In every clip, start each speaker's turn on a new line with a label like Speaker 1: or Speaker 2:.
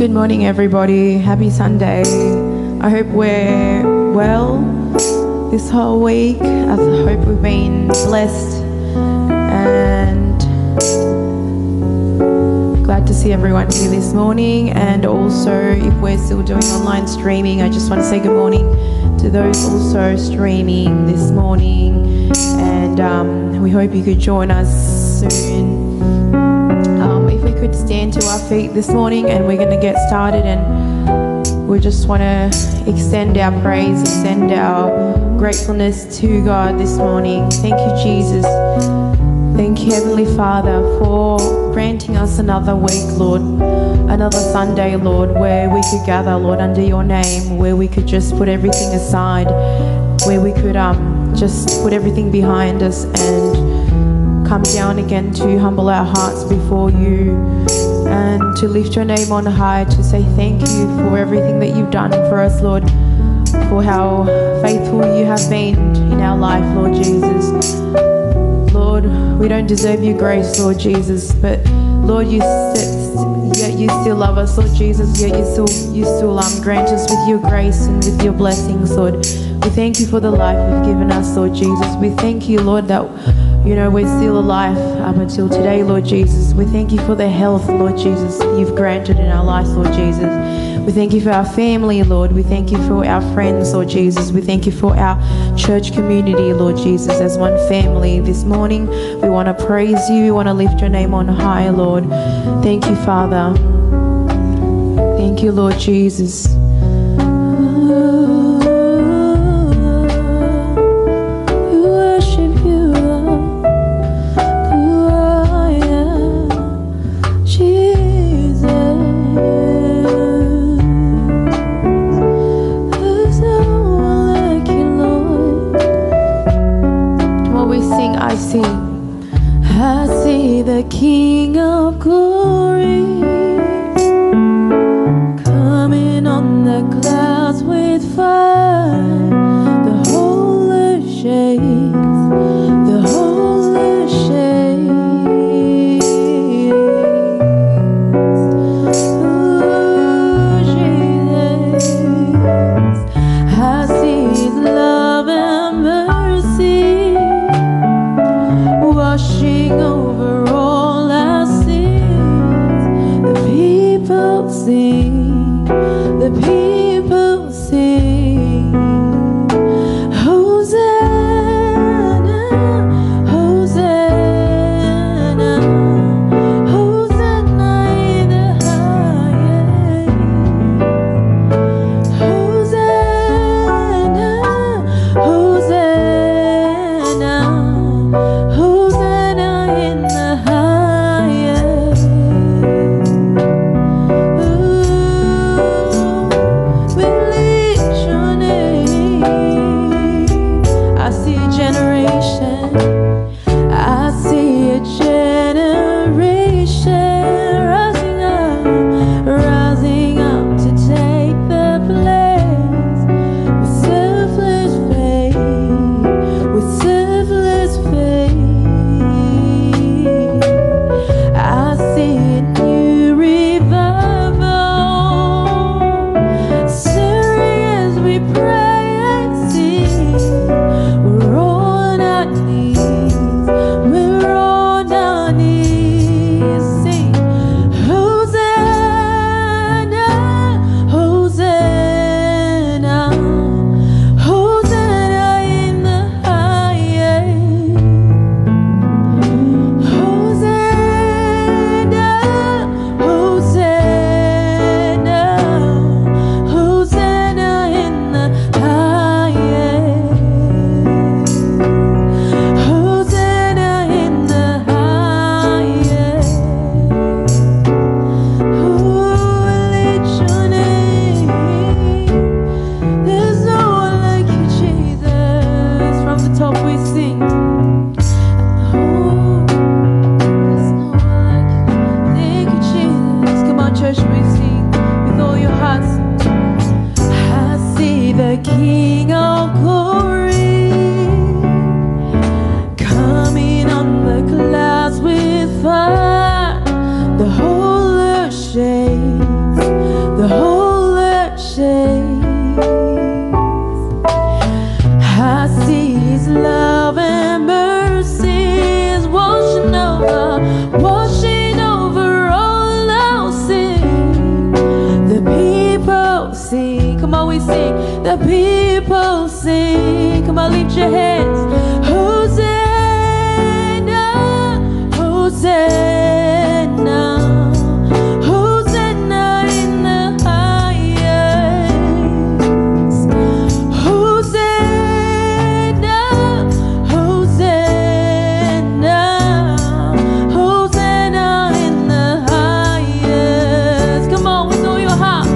Speaker 1: Good morning, everybody. Happy Sunday. I hope we're well this whole week. I hope we've been blessed and glad to see everyone here this morning. And also, if we're still doing online streaming, I just want to say good morning to those also streaming this morning. And we hope you could join us soon. If we could stand to our feet this morning, and we're going to get started, and we just want to extend our praise, extend our gratefulness to God this morning. Thank you, Jesus. Thank you, Heavenly Father, for granting us another week, Lord, another Sunday, Lord, where we could gather, Lord, under your name, where we could just put everything aside, where we could just put everything behind us and come down again to humble our hearts before you and to lift your name on high, to say thank you for everything that you've done for us, Lord, for how faithful you have been in our life, Lord Jesus. Lord, we don't deserve your grace, Lord Jesus, but Lord, yet you still love us, Lord Jesus, yet you still grant us with your grace and with your blessings, Lord. We thank you for the life you've given us, Lord Jesus. We thank you, Lord, that we're still alive up until today, Lord Jesus. We thank you for the health, Lord Jesus, you've granted in our lives, Lord Jesus. We thank you for our family, Lord. We thank you for our friends, Lord Jesus. We thank you for our church community, Lord Jesus, as one family. This morning, we want to praise you. We want to lift your name on high, Lord. Thank you, Father. Thank you, Lord Jesus. I see the King of Glory coming on the clouds with fire. The whole earth shakes, the whole earth shakes. Ooh, Jesus, I see His love and mercy washing over all our sins. The people sing, the people sing, Hosanna, Hosanna, Hosanna in the highest. Hosanna, Hosanna, Hosanna in the highest. Ooh, The people sing. Come on, lift your hands. Hosanna, Hosanna, Hosanna in the highest. Hosanna, Hosanna, Hosanna in the highest. Come on, with all your heart.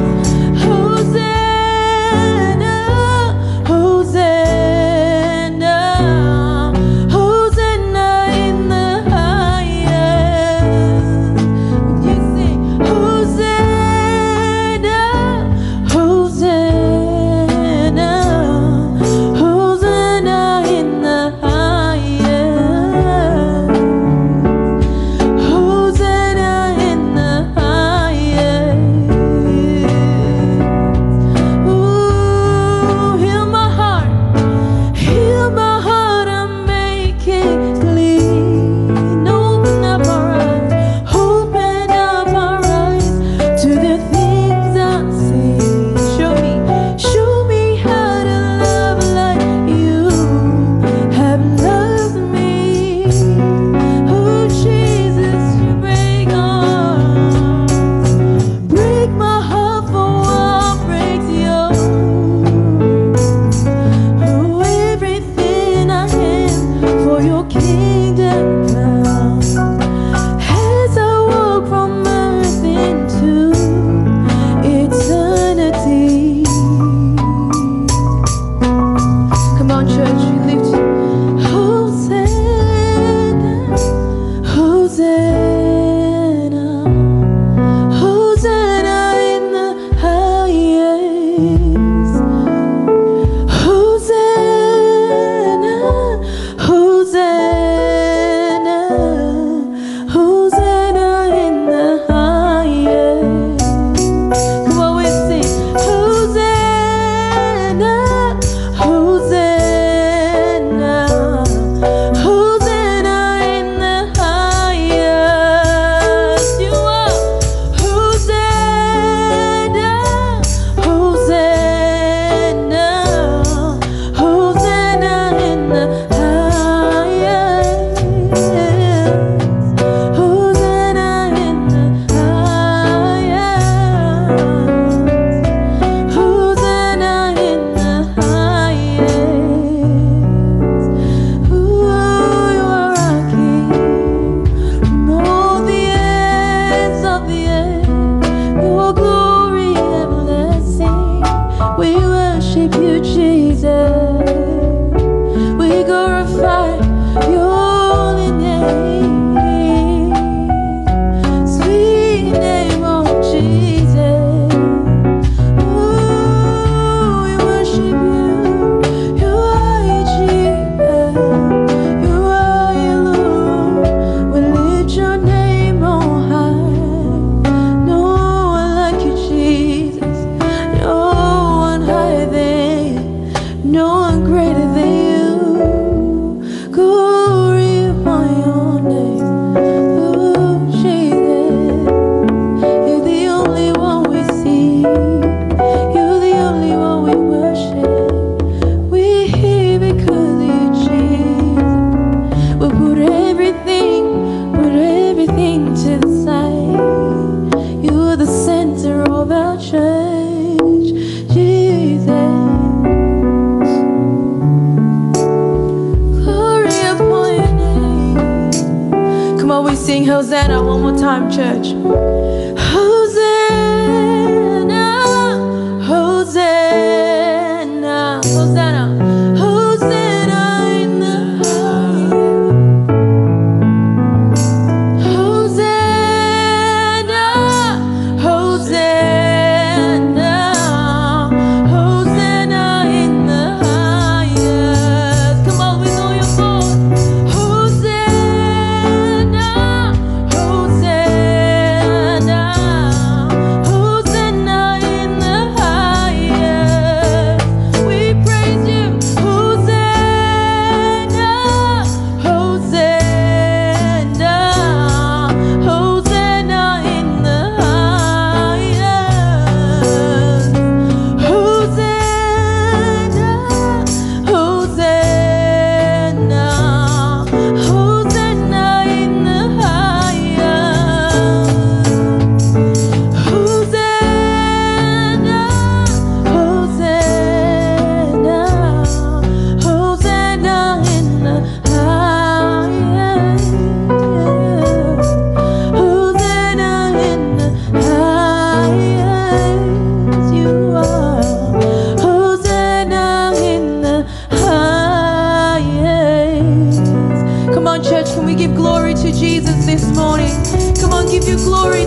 Speaker 1: Sing Hosanna one more time, church. Hosanna, Hosanna, Hosanna, Hosanna in the highest. Hosanna, Hosanna, Hosanna in the highest. Come on, with all your voice. Hosanna, Hosanna.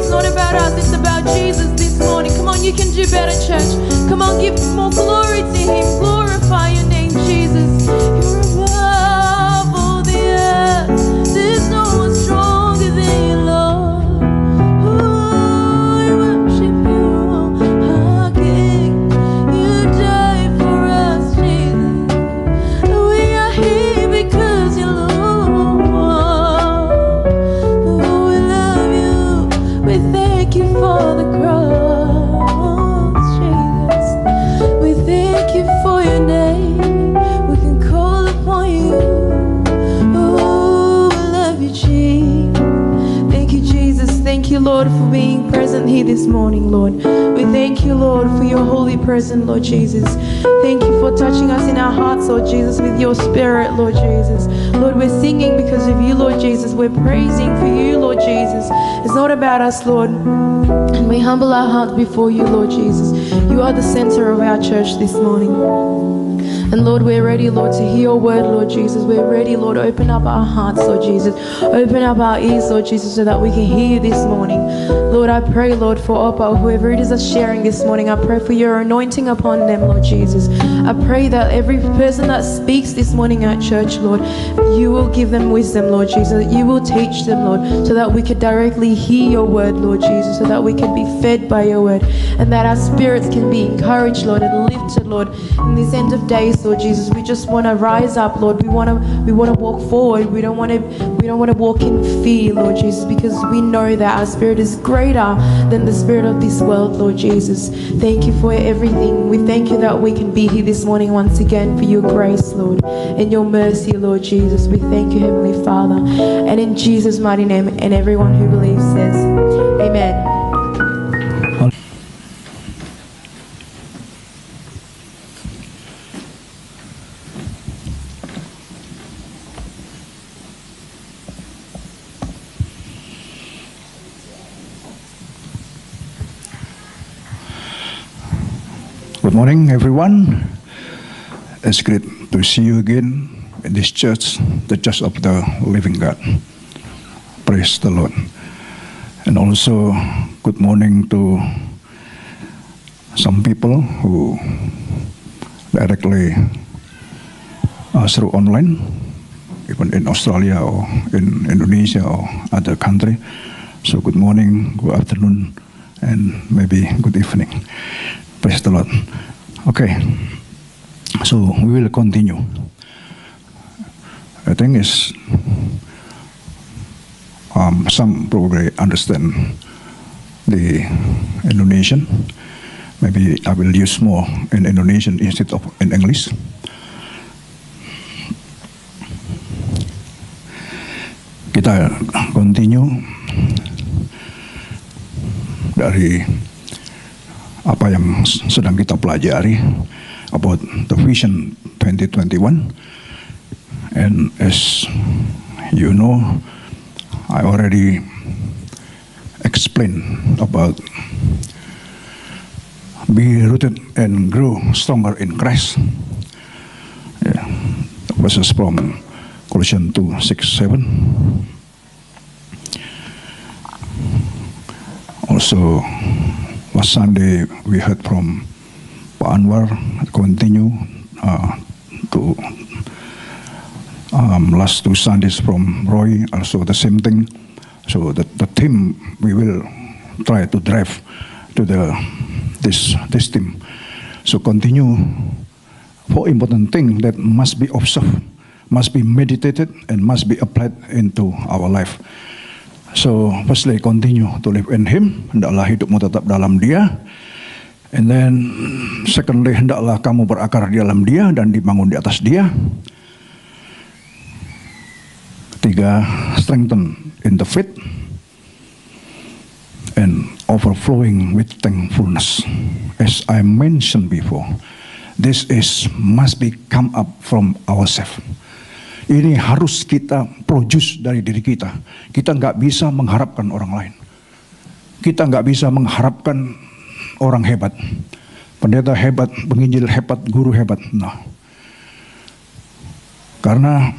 Speaker 1: It's not about us, it's about Jesus this morning. Come on, you can do better, church. Come on, give more glory to Him. Glorify your name, Jesus. You're above all the earth. There's no one stronger than you, Lord. Oh, I worship you, our King. You died for us, Jesus. We are here because you love. Oh, we love you. We thank you for the cross, Jesus. We thank you for your name. We can call upon you. Oh, we love you, Jesus. Thank you, Jesus. Thank you, Lord, for being present here this morning, Lord. We thank you, Lord, for your holy presence, Lord Jesus. Thank you for touching us in our hearts, Lord Jesus, with your spirit, Lord Jesus. Lord, we're singing because of you, Lord Jesus. We're praising for you, Lord Jesus. It's not about us, Lord. And we humble our hearts before you, Lord Jesus. You are the center of our church this morning. And Lord, we're ready, Lord, to hear your word, Lord Jesus. We're ready, Lord. Open up our hearts, Lord Jesus. Open up our ears, Lord Jesus, so that we can hear you this morning. Lord, I pray, Lord, for Oppa, whoever it is that's sharing this morning. I pray for your anointing upon them, Lord Jesus. I pray that every person that speaks this morning at church, Lord, you will give them wisdom, Lord Jesus. You will teach them, Lord, so that we could directly hear your word, Lord Jesus, so that we can be fed by your word, and that our spirits can be encouraged, Lord, and lifted, Lord, in this end of days, Lord Jesus. We just want to rise up, Lord. We want to walk forward. We don't want to walk in fear, Lord Jesus, because we know that our spirit is greater than the spirit of this world, Lord Jesus. Thank you for everything. We thank you that we can be here this morning once again for your grace, Lord, and your mercy, Lord Jesus. We thank you, Heavenly Father. And in Jesus' mighty name, and everyone who believes says, Amen.
Speaker 2: Good morning, everyone. It's great to see you again in this church, the Church of the Living God. Praise the Lord. And also, good morning to some people who directly through online, even in Australia or in Indonesia or other country. So good morning, good afternoon, and maybe good evening. Praise the Lord. Okay, so we will continue. I think is some probably understand the Indonesian. Maybe I will use more in Indonesian instead of in English. Kita continue dari apa yang sedang kita pelajari about the Vision 2021. And as you know, I already explained about be rooted and grow stronger in Christ. Yeah, verses from Colossians 2, 6, 7. Also, last Sunday we heard from Pak Anwar, continue to last 2 Sundays from Roy, also the same thing. So the theme we will try to drive to this theme. So continue 4 important things that must be observed, must be meditated, and must be applied into our life. So firstly, continue to live in Him. Hendaklah hidupmu tetap dalam Dia. And then secondly, hendaklah kamu berakar di dalam Dia dan dibangun di atas Dia. 3, strengthen in the faith and overflowing with thankfulness. As I mentioned before, this must be come up from ourselves. Ini harus kita produce dari diri kita. Kita nggak bisa mengharapkan orang lain. Kita nggak bisa mengharapkan orang hebat, pendeta hebat, penginjil hebat, guru hebat. Nah, karena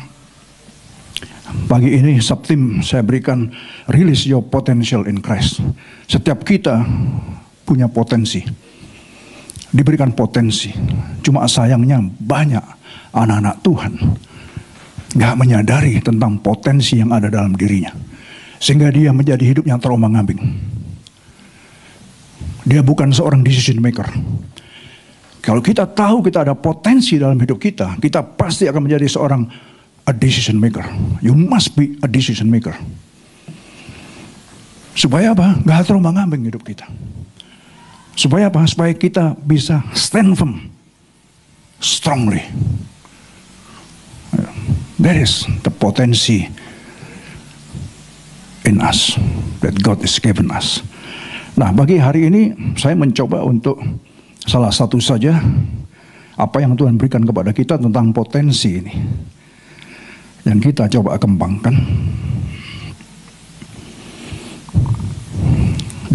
Speaker 2: Pagi ini subtim saya berikan release your potential in Christ. Setiap kita punya potensi, diberikan potensi. Cuma sayangnya banyak anak-anak Tuhan gak menyadari tentang potensi yang ada dalam dirinya, sehingga dia menjadi hidup yang terombang-ambing. Dia bukan seorang decision maker. Kalau kita tahu kita ada potensi dalam hidup kita, kita pasti akan menjadi seorang a decision maker. You must be a decision maker. Supaya apa? Gak terombang-ambing hidup kita. Supaya apa? Supaya kita bisa stand firm, strongly. That is the potensi in us that God has given us. Nah, bagi hari ini saya mencoba untuk salah satu saja apa yang Tuhan berikan kepada kita tentang potensi ini, yang kita coba kembangkan.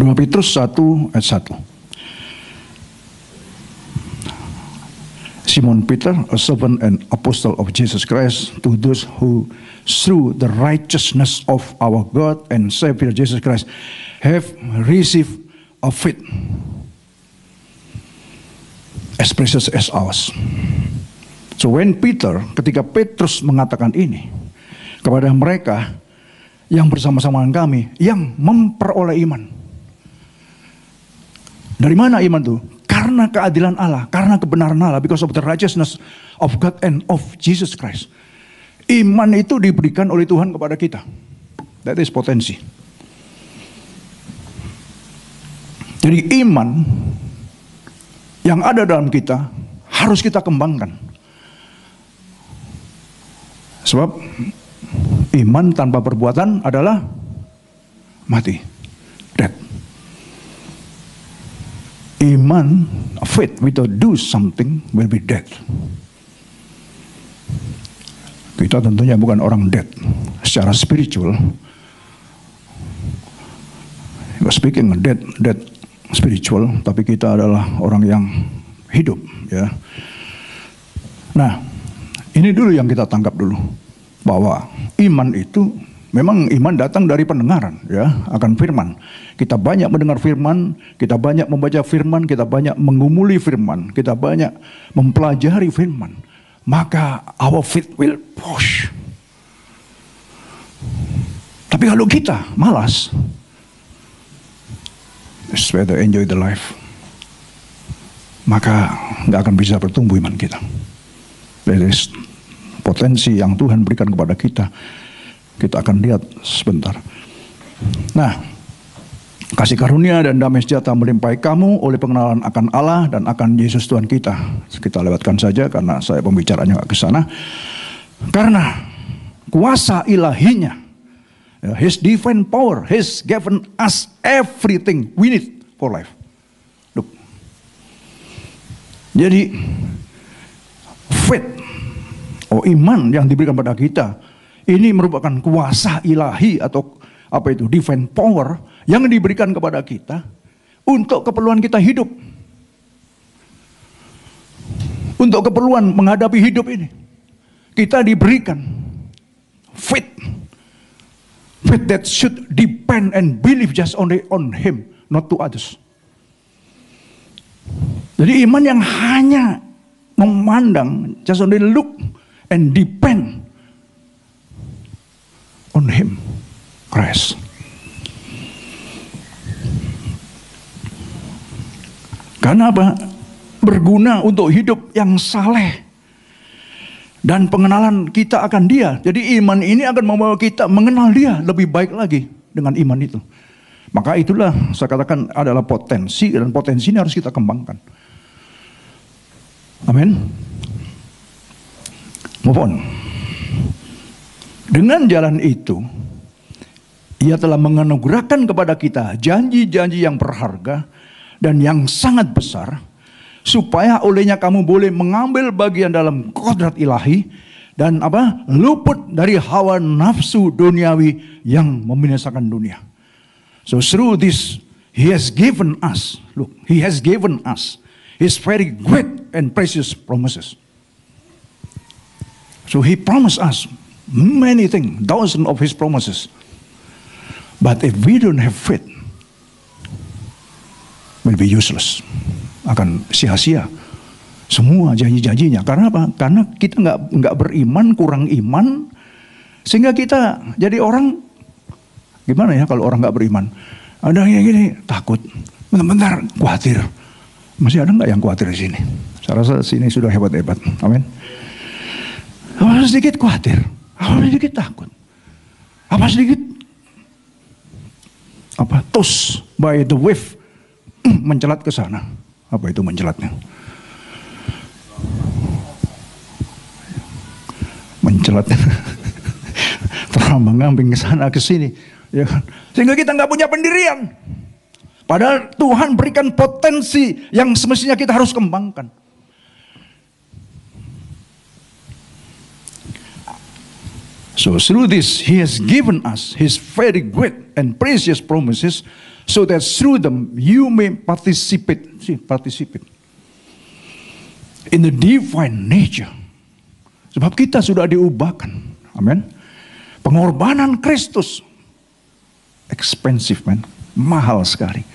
Speaker 2: 2 Petrus 1 ayat 1. Simon Peter, a servant and apostle of Jesus Christ, to those who through the righteousness of our God and Savior Jesus Christ have received a faith as precious as ours. So when ketika Petrus mengatakan ini kepada mereka yang bersama-sama dengan kami, yang memperoleh iman. Dari mana iman itu? Karena keadilan Allah, karena kebenaran Allah, because of the righteousness of God and of Jesus Christ. Iman itu diberikan oleh Tuhan kepada kita. That is potensi. Jadi iman yang ada dalam kita harus kita kembangkan. Sebab iman tanpa perbuatan adalah mati, dead. Iman, faith without do something will be dead. Kita tentunya bukan orang dead secara spiritual. Speaking dead spiritual, tapi kita adalah orang yang hidup, ya. Nah, ini dulu yang kita tangkap dulu, bahwa iman itu memang iman datang dari pendengaran, ya, akan firman. Kita banyak mendengar firman, kita banyak membaca firman, kita banyak mengumuli firman, kita banyak mempelajari firman. Maka our faith will push. Tapi kalau kita malas, it's better enjoy the life. Maka nggak akan bisa bertumbuh iman kita. That is potensi yang Tuhan berikan kepada kita. Kita akan lihat sebentar. Nah, kasih karunia dan damai sejahtera melimpahi kamu oleh pengenalan akan Allah dan akan Yesus Tuhan kita. Kita lewatkan saja karena saya pembicaranya nggak ke sana. Karena kuasa ilahinya, His divine power, has given us everything we need for life. Look. Jadi faith, iman yang diberikan pada kita, ini merupakan kuasa ilahi atau apa itu, divine power yang diberikan kepada kita untuk keperluan kita hidup. Untuk keperluan menghadapi hidup ini. Kita diberikan faith. Faith that should depend and believe just only on Him, not to others. Jadi iman yang hanya memandang, just only look and depend on Him, Christ. Karena apa? Berguna untuk hidup yang saleh dan pengenalan kita akan Dia. Jadi iman ini akan membawa kita mengenal Dia lebih baik lagi dengan iman itu. Maka itulah saya katakan adalah potensi, dan potensi ini harus kita kembangkan. Amin. Move on. Dengan jalan itu, Ia telah menganugerahkan kepada kita janji-janji yang berharga dan yang sangat besar, supaya olehnya kamu boleh mengambil bagian dalam kodrat ilahi dan luput dari hawa nafsu duniawi yang membinasakan dunia. So through this, He has given us, look, He has given us His very great and precious promises. So He promised us many things, thousands of His promises. But if we don't have faith, will be useless. Akan sia-sia semua janji-janjinya. Karena apa? Karena kita nggak beriman, kurang iman, sehingga kita jadi orang gimana ya kalau orang nggak beriman? Ada yang gini takut, bentar-bentar khawatir. Masih ada nggak yang khawatir di sini? Saya rasa sini sudah hebat-hebat. Amin. Apa sedikit khawatir, apa sedikit takut, apa sedikit tossed by the wave, mencelat ke sana. Apa itu mencelatnya? Mencelat, terombang-ambing ke sana ke sini, ya kan? Sehingga kita nggak punya pendirian. Padahal Tuhan berikan potensi yang semestinya kita harus kembangkan. So through this, He has given us His very great and precious promises, so that through them you may participate in the divine nature. Sebab kita sudah diubahkan. Amin. Pengorbanan Kristus expensive, man, mahal sekali.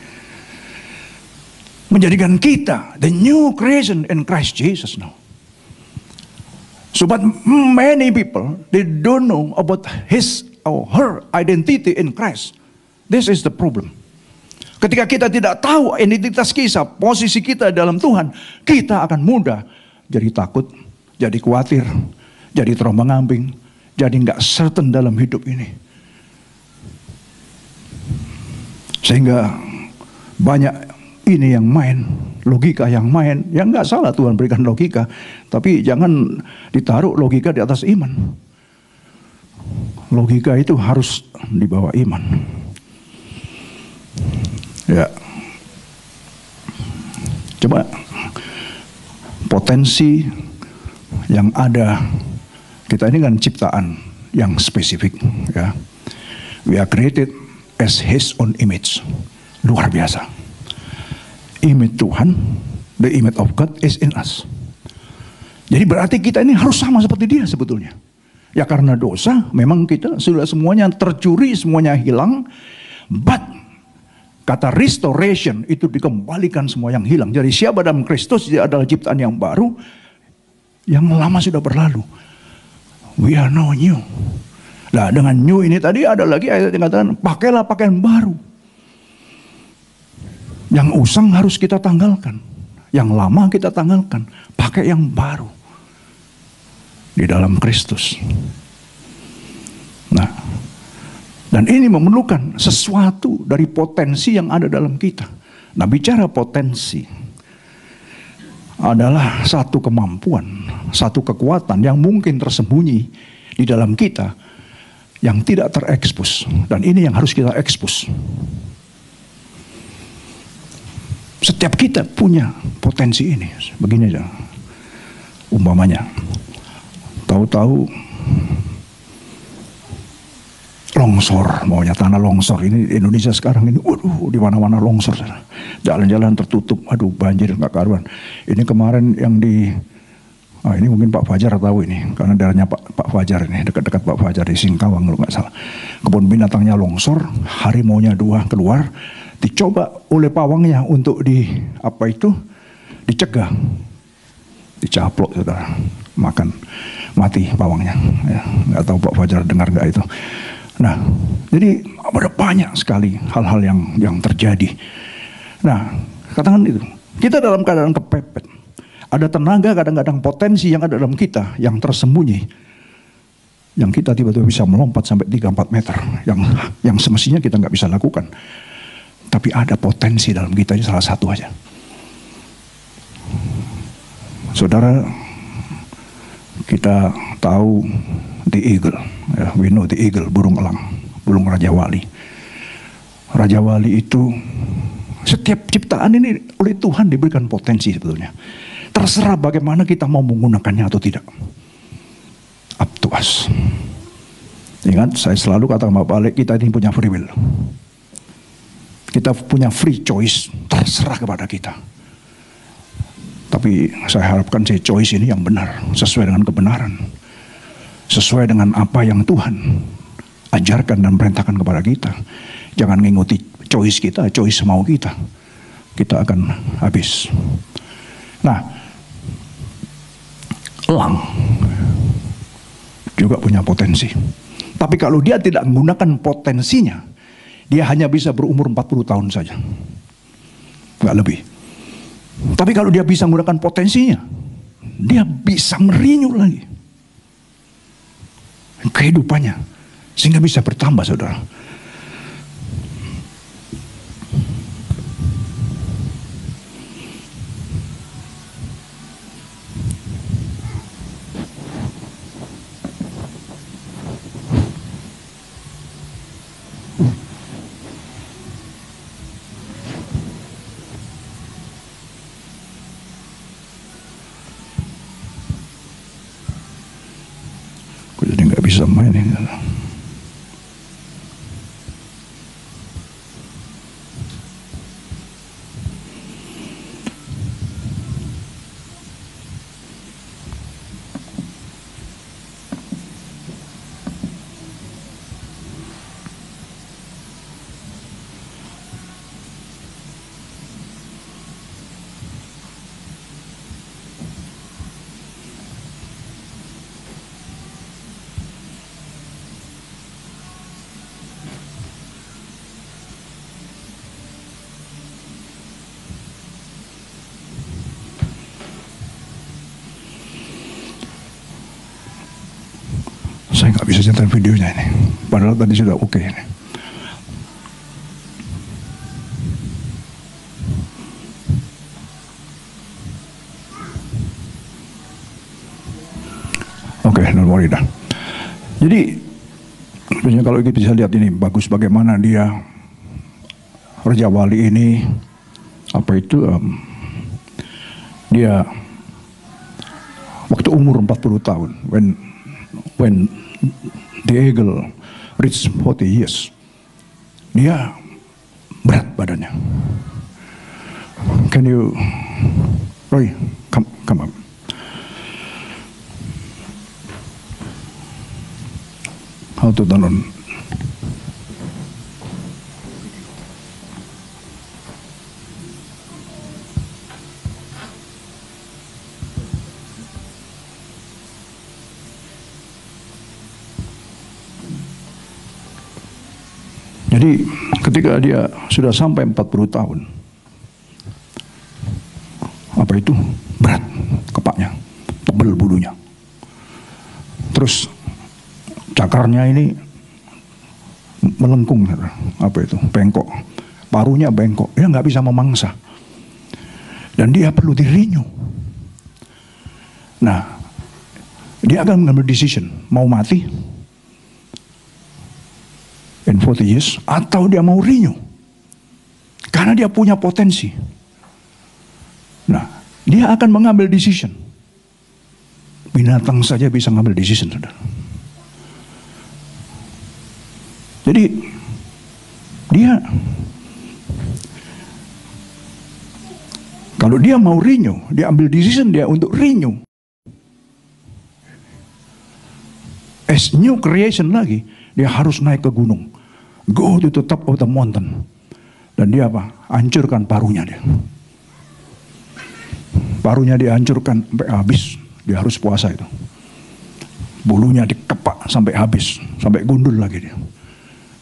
Speaker 2: Menjadikan kita the new creation in Christ Jesus now. So but many people, they don't know about his or her identity in Christ. This is the problem. Ketika kita tidak tahu identitas kita, posisi kita dalam Tuhan, kita akan mudah jadi takut, jadi khawatir, jadi terombang-ambing, jadi nggak certain dalam hidup ini. Sehingga banyak ini yang main, logika yang main. Yang nggak salah Tuhan berikan logika, tapi jangan ditaruh logika di atas iman. Logika itu harus di bawah iman. Ya, coba potensi yang ada, kita ini kan ciptaan yang spesifik, ya. We are created as His own image. Luar biasa. Image Tuhan, the image of God is in us. Jadi berarti kita ini harus sama seperti Dia sebetulnya. Ya karena dosa, memang kita sudah semuanya tercuri, semuanya hilang. But kata restoration itu dikembalikan semua yang hilang. Jadi siapa dalam Kristus, dia adalah ciptaan yang baru. Yang lama sudah berlalu. We are now new. Nah dengan new ini tadi ada lagi ayat yang katakan, pakailah pakaian baru. Yang usang harus kita tanggalkan. Yang lama kita tanggalkan. Pakai yang baru. Di dalam Kristus. Nah. Dan ini memerlukan sesuatu dari potensi yang ada dalam kita. Nah bicara potensi. Adalah satu kemampuan. Satu kekuatan yang mungkin tersembunyi di dalam kita. Yang tidak terekspos. Dan ini yang harus kita ekspos. Setiap kita punya potensi ini. Begini aja. Umpamanya. Tahu-tahu longsor, maunya tanah longsor. Ini Indonesia sekarang ini, waduh, di mana-mana longsor. Jalan-jalan tertutup, aduh banjir nggak karuan. Ini kemarin yang di, ini mungkin Pak Fajar tahu ini, karena daerahnya Pak Fajar ini, dekat-dekat Pak Fajar di Singkawang kalau nggak salah. Kebun binatangnya longsor, harimaunya 2 keluar. Dicoba oleh pawangnya untuk dicegah, dicaplok, saudara, makan, mati pawangnya. Ya, nggak tahu Pak Fajar dengar nggak itu. Nah, jadi ada banyak sekali hal-hal yang terjadi. Nah, katakan itu, kita dalam keadaan kepepet. Ada tenaga, kadang-kadang potensi yang ada dalam kita yang tersembunyi, yang kita tiba-tiba bisa melompat sampai 3-4 meter, yang semestinya kita nggak bisa lakukan. Tapi ada potensi dalam kita, ini salah satu aja. Saudara, kita tahu the eagle, ya, we know the eagle, burung elang, burung Raja Wali. Raja Wali itu, setiap ciptaan ini oleh Tuhan diberikan potensi sebetulnya. Terserah bagaimana kita mau menggunakannya atau tidak. Up to us. Ingat, saya selalu katakan Bapak Alek, kita ini punya free will. Kita punya free choice, terserah kepada kita. Tapi saya harapkan choice ini yang benar, sesuai dengan kebenaran. sesuai dengan apa yang Tuhan ajarkan dan perintahkan kepada kita. Jangan mengikuti choice kita, choice mau kita. Kita akan habis. Nah, elang juga punya potensi. Tapi kalau dia tidak menggunakan potensinya, dia hanya bisa berumur 40 tahun saja. Nggak lebih. Tapi kalau dia bisa menggunakan potensinya, dia bisa merenew lagi kehidupannya, sehingga bisa bertambah, saudara. Jadi nggak bisa main ini. Saya nggak bisa nyetel videonya ini. Padahal tadi sudah oke ini. Oke, don't worry dah. Jadi, sebenarnya kalau kita bisa lihat ini, bagus bagaimana dia, Raja Wali ini, apa itu, dia waktu umur 40 tahun, when the eagle reached 40 years, dia berat badannya. Can you, Roy, come up. How to turn on? Jadi ketika dia sudah sampai 40 tahun, apa itu? Berat kepaknya, tebal bulunya. Terus cakarnya ini melengkung, apa itu? Bengkok. Paruhnya bengkok, dia nggak bisa memangsa. Dan dia perlu di-renew. Nah, dia akan mengambil decision, mau mati in 40 years, atau dia mau renew. Karena dia punya potensi. Nah, dia akan mengambil decision. Binatang saja bisa mengambil decision, saudara. Jadi, kalau dia mau renew, dia ambil decision dia untuk renew. As new creation lagi, dia harus naik ke gunung. Go to the top of the mountain. Dan dia apa? Hancurkan paruhnya dia. Paruhnya dihancurkan sampai habis. Dia harus puasa itu. Bulunya dikepak sampai habis. Sampai gundul lagi dia.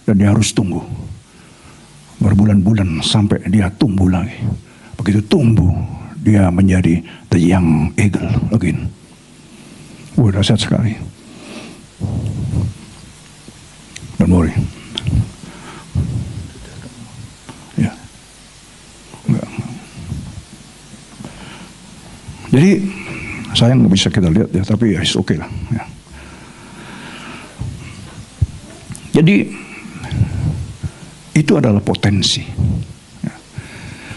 Speaker 2: Dan dia harus tunggu. Berbulan-bulan sampai dia tumbuh lagi. Begitu tumbuh, dia menjadi the young eagle again. Wah, dahsyat sekali. Don't worry. Ya. Enggak. Jadi sayang nggak bisa kita lihat ya, tapi ya oke lah. Ya. Jadi itu adalah potensi. Ya.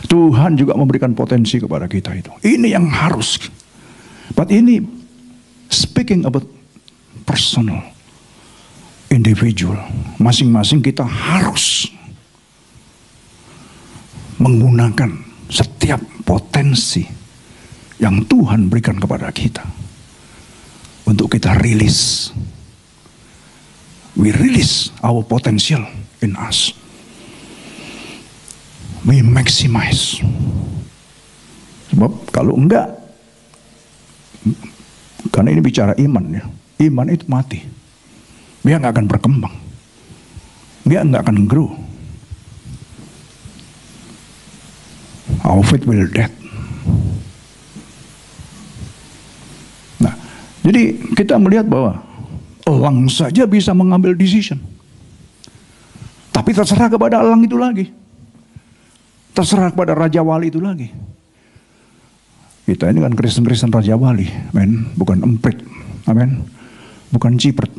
Speaker 2: Tuhan juga memberikan potensi kepada kita itu. Ini yang harus. But ini speaking about personal, individual, masing-masing kita harus menggunakan setiap potensi yang Tuhan berikan kepada kita untuk kita rilis We release our potential in us. We maximize. Sebab kalau enggak, karena ini bicara iman ya, iman itu mati. Dia nggak akan berkembang. Dia nggak akan grow. Our faith will dead. Nah, jadi kita melihat bahwa elang saja bisa mengambil decision. Tapi terserah kepada elang itu lagi. Terserah kepada Raja Wali itu lagi. Kita ini kan Kristen-Kristen Raja Wali, men, bukan emprit, amen, bukan cipret.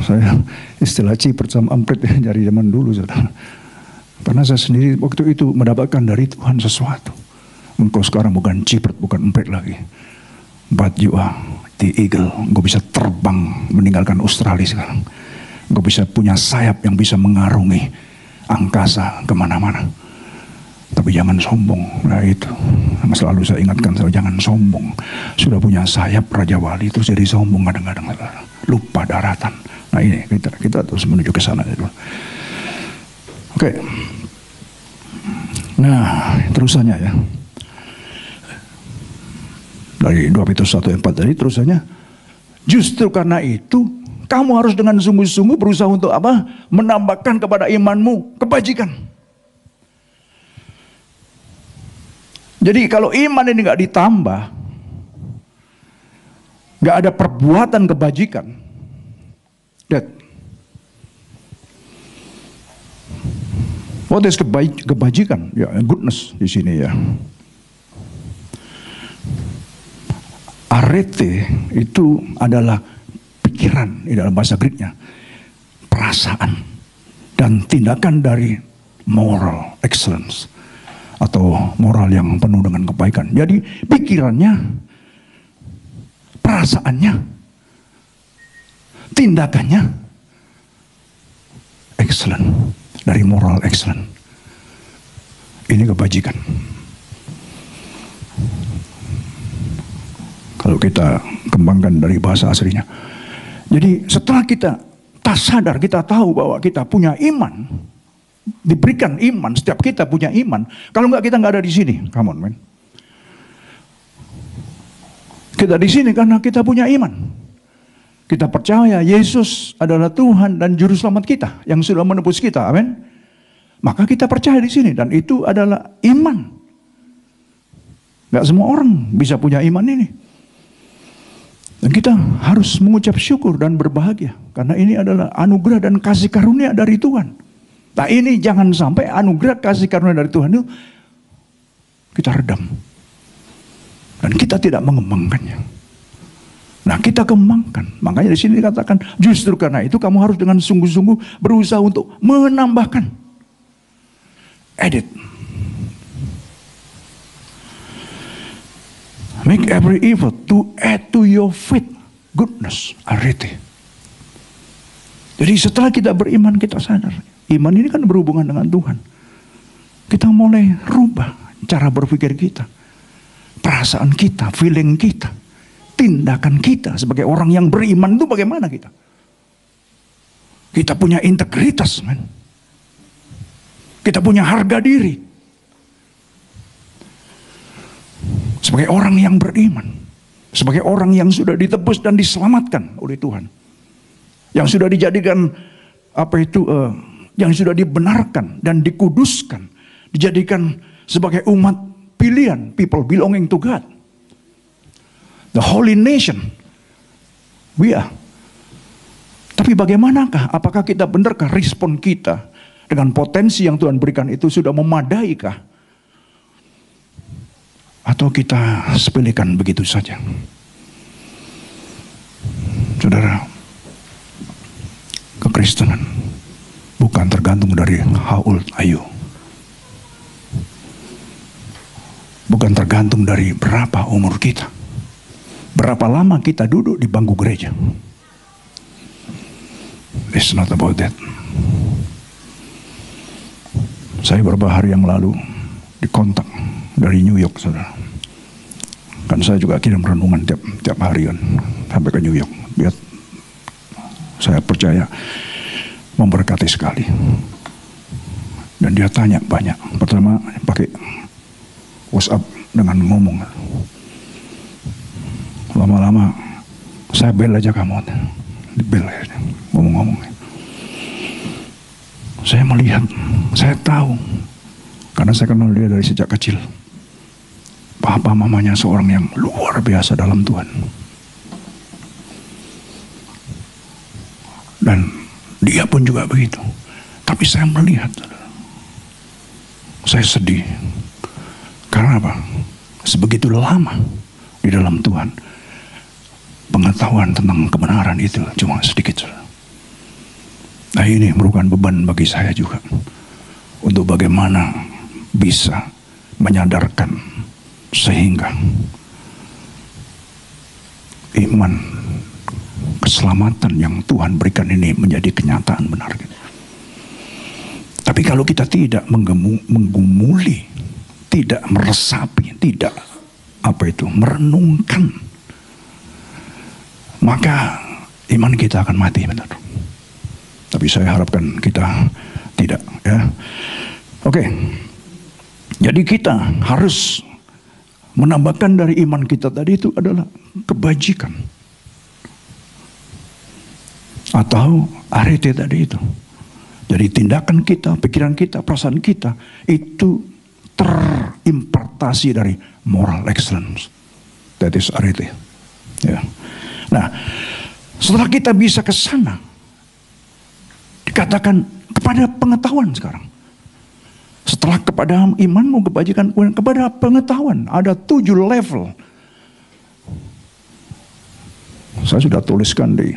Speaker 2: Saya istilah cipret sama emprit dari zaman dulu, saudara. Karena saya sendiri waktu itu mendapatkan dari Tuhan sesuatu. Engkau sekarang bukan cipret, bukan emprit lagi. But you are the eagle. Engkau bisa terbang meninggalkan Australia sekarang. Engkau bisa punya sayap yang bisa mengarungi angkasa kemana-mana. Tapi jangan sombong. Nah itu selalu saya ingatkan, saya jangan sombong. Sudah punya sayap Raja Wali terus jadi sombong kadang-kadang. Lupa daratan. Nah ini kita terus menuju ke sana. Oke. Nah terusannya ya. Dari 2 Petrus 1:4 tadi terusannya. Justru karena itu kamu harus dengan sungguh-sungguh berusaha untuk apa? Menambahkan kepada imanmu kebajikan. Jadi kalau iman ini nggak ditambah, nggak ada perbuatan kebajikan, what is kebajikan? Ya, goodness di sini ya. Arete itu adalah pikiran di dalam bahasa Greknya, perasaan dan tindakan dari moral excellence atau moral yang penuh dengan kebaikan. Jadi pikirannya, perasaannya, tindakannya excellent, dari moral excellent. Ini kebajikan. Kalau kita kembangkan dari bahasa aslinya. Jadi setelah kita sadar, kita tahu bahwa kita punya iman, diberikan iman, setiap kita punya iman. Kalau enggak kita enggak ada di sini. Come on, man. Kita di sini karena kita punya iman. Kita percaya Yesus adalah Tuhan dan Juru Selamat kita yang sudah menebus kita. Amin. Maka kita percaya di sini dan itu adalah iman. Enggak semua orang bisa punya iman ini. Dan kita harus mengucap syukur dan berbahagia karena ini adalah anugerah dan kasih karunia dari Tuhan. Nah ini jangan sampai anugerah kasih karunia dari Tuhan itu kita redam. Dan kita tidak mengembangkannya. Nah kita kembangkan. Makanya di sini dikatakan justru karena itu kamu harus dengan sungguh-sungguh berusaha untuk menambahkan. Edit. Make every effort to add to your faith goodness, arete. Jadi setelah kita beriman kita sadar. Iman ini kan berhubungan dengan Tuhan. Kita mulai rubah cara berpikir kita. Perasaan kita, feeling kita. Tindakan kita sebagai orang yang beriman itu bagaimana kita? Kita punya integritas, man. Kita punya harga diri. Sebagai orang yang beriman. Sebagai orang yang sudah ditebus dan diselamatkan oleh Tuhan. Yang sudah dijadikan yang sudah dibenarkan dan dikuduskan, dijadikan sebagai umat pilihan, people belonging to God, the holy nation, we are. Tapi bagaimanakah? Apakah kita benarkah respon kita dengan potensi yang Tuhan berikan itu sudah memadaikah? Atau kita sepelekan begitu saja? Saudara, kekristenan bukan tergantung dari how old are you. Bukan tergantung dari berapa umur kita. Berapa lama kita duduk di bangku gereja. It's not about that. Saya beberapa hari yang lalu dikontak dari New York, saudara. Kan saya juga kirim renungan tiap hari kan sampai ke New York. Lihat saya percaya memberkati sekali. Dan dia tanya banyak. Pertama pakai WhatsApp dengan ngomong. Lama-lama saya bel aja kamu. Bel aja, ngomong-ngomong. Saya melihat, saya tahu. Karena saya kenal dia dari sejak kecil. Papa mamanya seorang yang luar biasa dalam Tuhan. Dan dia pun juga begitu. Tapi saya melihat, saya sedih. Karena apa? Sebegitu lama di dalam Tuhan, pengetahuan tentang kebenaran itu cuma sedikit. Nah, ini merupakan beban bagi saya juga. Untuk bagaimana bisa menyadarkan sehingga iman keselamatan yang Tuhan berikan ini menjadi kenyataan benar. Tapi kalau kita tidak menggumuli, tidak meresapi, tidak merenungkan, maka iman kita akan mati, benar. Tapi saya harapkan kita tidak, ya. Oke. Jadi kita harus menambahkan dari iman kita tadi itu adalah kebajikan. Atau arete tadi itu. Jadi tindakan kita, pikiran kita, perasaan kita itu terimpartasi dari moral excellence. That is arete. Ya. Nah, setelah kita bisa ke sana, dikatakan kepada pengetahuan sekarang. Setelah kepada imanmu, kebajikan, kepada pengetahuan. Ada 7 level. Saya sudah tuliskan di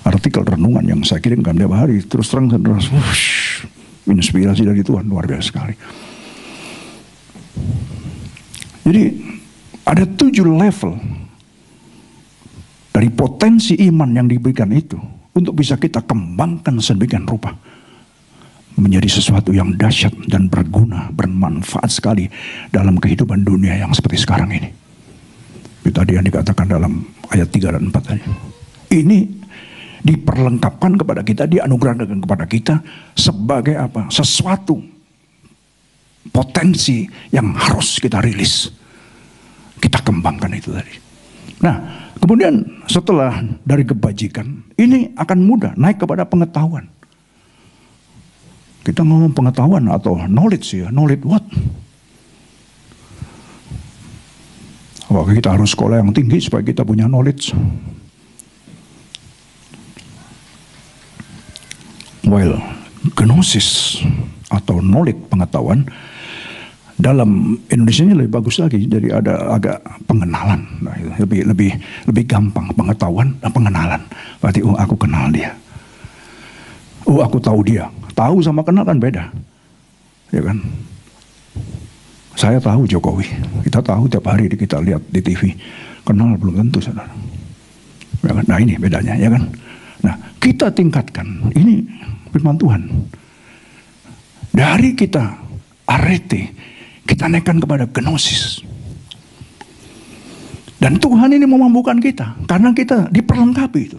Speaker 2: artikel renungan yang saya kirimkan tiap hari. Terus terang, inspirasi dari Tuhan luar biasa sekali. Jadi ada 7 level dari potensi iman yang diberikan itu untuk bisa kita kembangkan sedemikian rupa menjadi sesuatu yang dahsyat dan berguna, bermanfaat sekali dalam kehidupan dunia yang seperti sekarang ini. Itu tadi yang dikatakan dalam ayat 3 dan 4 tadi. Ini diperlengkapkan kepada kita, dianugerahkan kepada kita sebagai apa? Sesuatu potensi yang harus kita rilis. Kita kembangkan itu tadi. Nah, kemudian setelah dari kebajikan, ini akan mudah naik kepada pengetahuan. Kita ngomong pengetahuan atau knowledge ya, knowledge what? Apakah kita harus sekolah yang tinggi supaya kita punya knowledge? Well, gnosis atau knowledge pengetahuan dalam Indonesia ini lebih bagus lagi, jadi ada agak pengenalan, nah, lebih gampang pengetahuan dan pengenalan. Berarti aku kenal dia, aku tahu dia. Tahu sama kenal kan beda, ya kan? Saya tahu Jokowi, kita tahu tiap hari kita lihat di TV, kenal belum tentu, saudara. Ya kan? Nah ini bedanya, ya kan? Nah kita tingkatkan ini firman Tuhan dari kita arete. Kita naikkan kepada gnosis. Dan Tuhan ini memampukan kita. Karena kita diperlengkapi itu.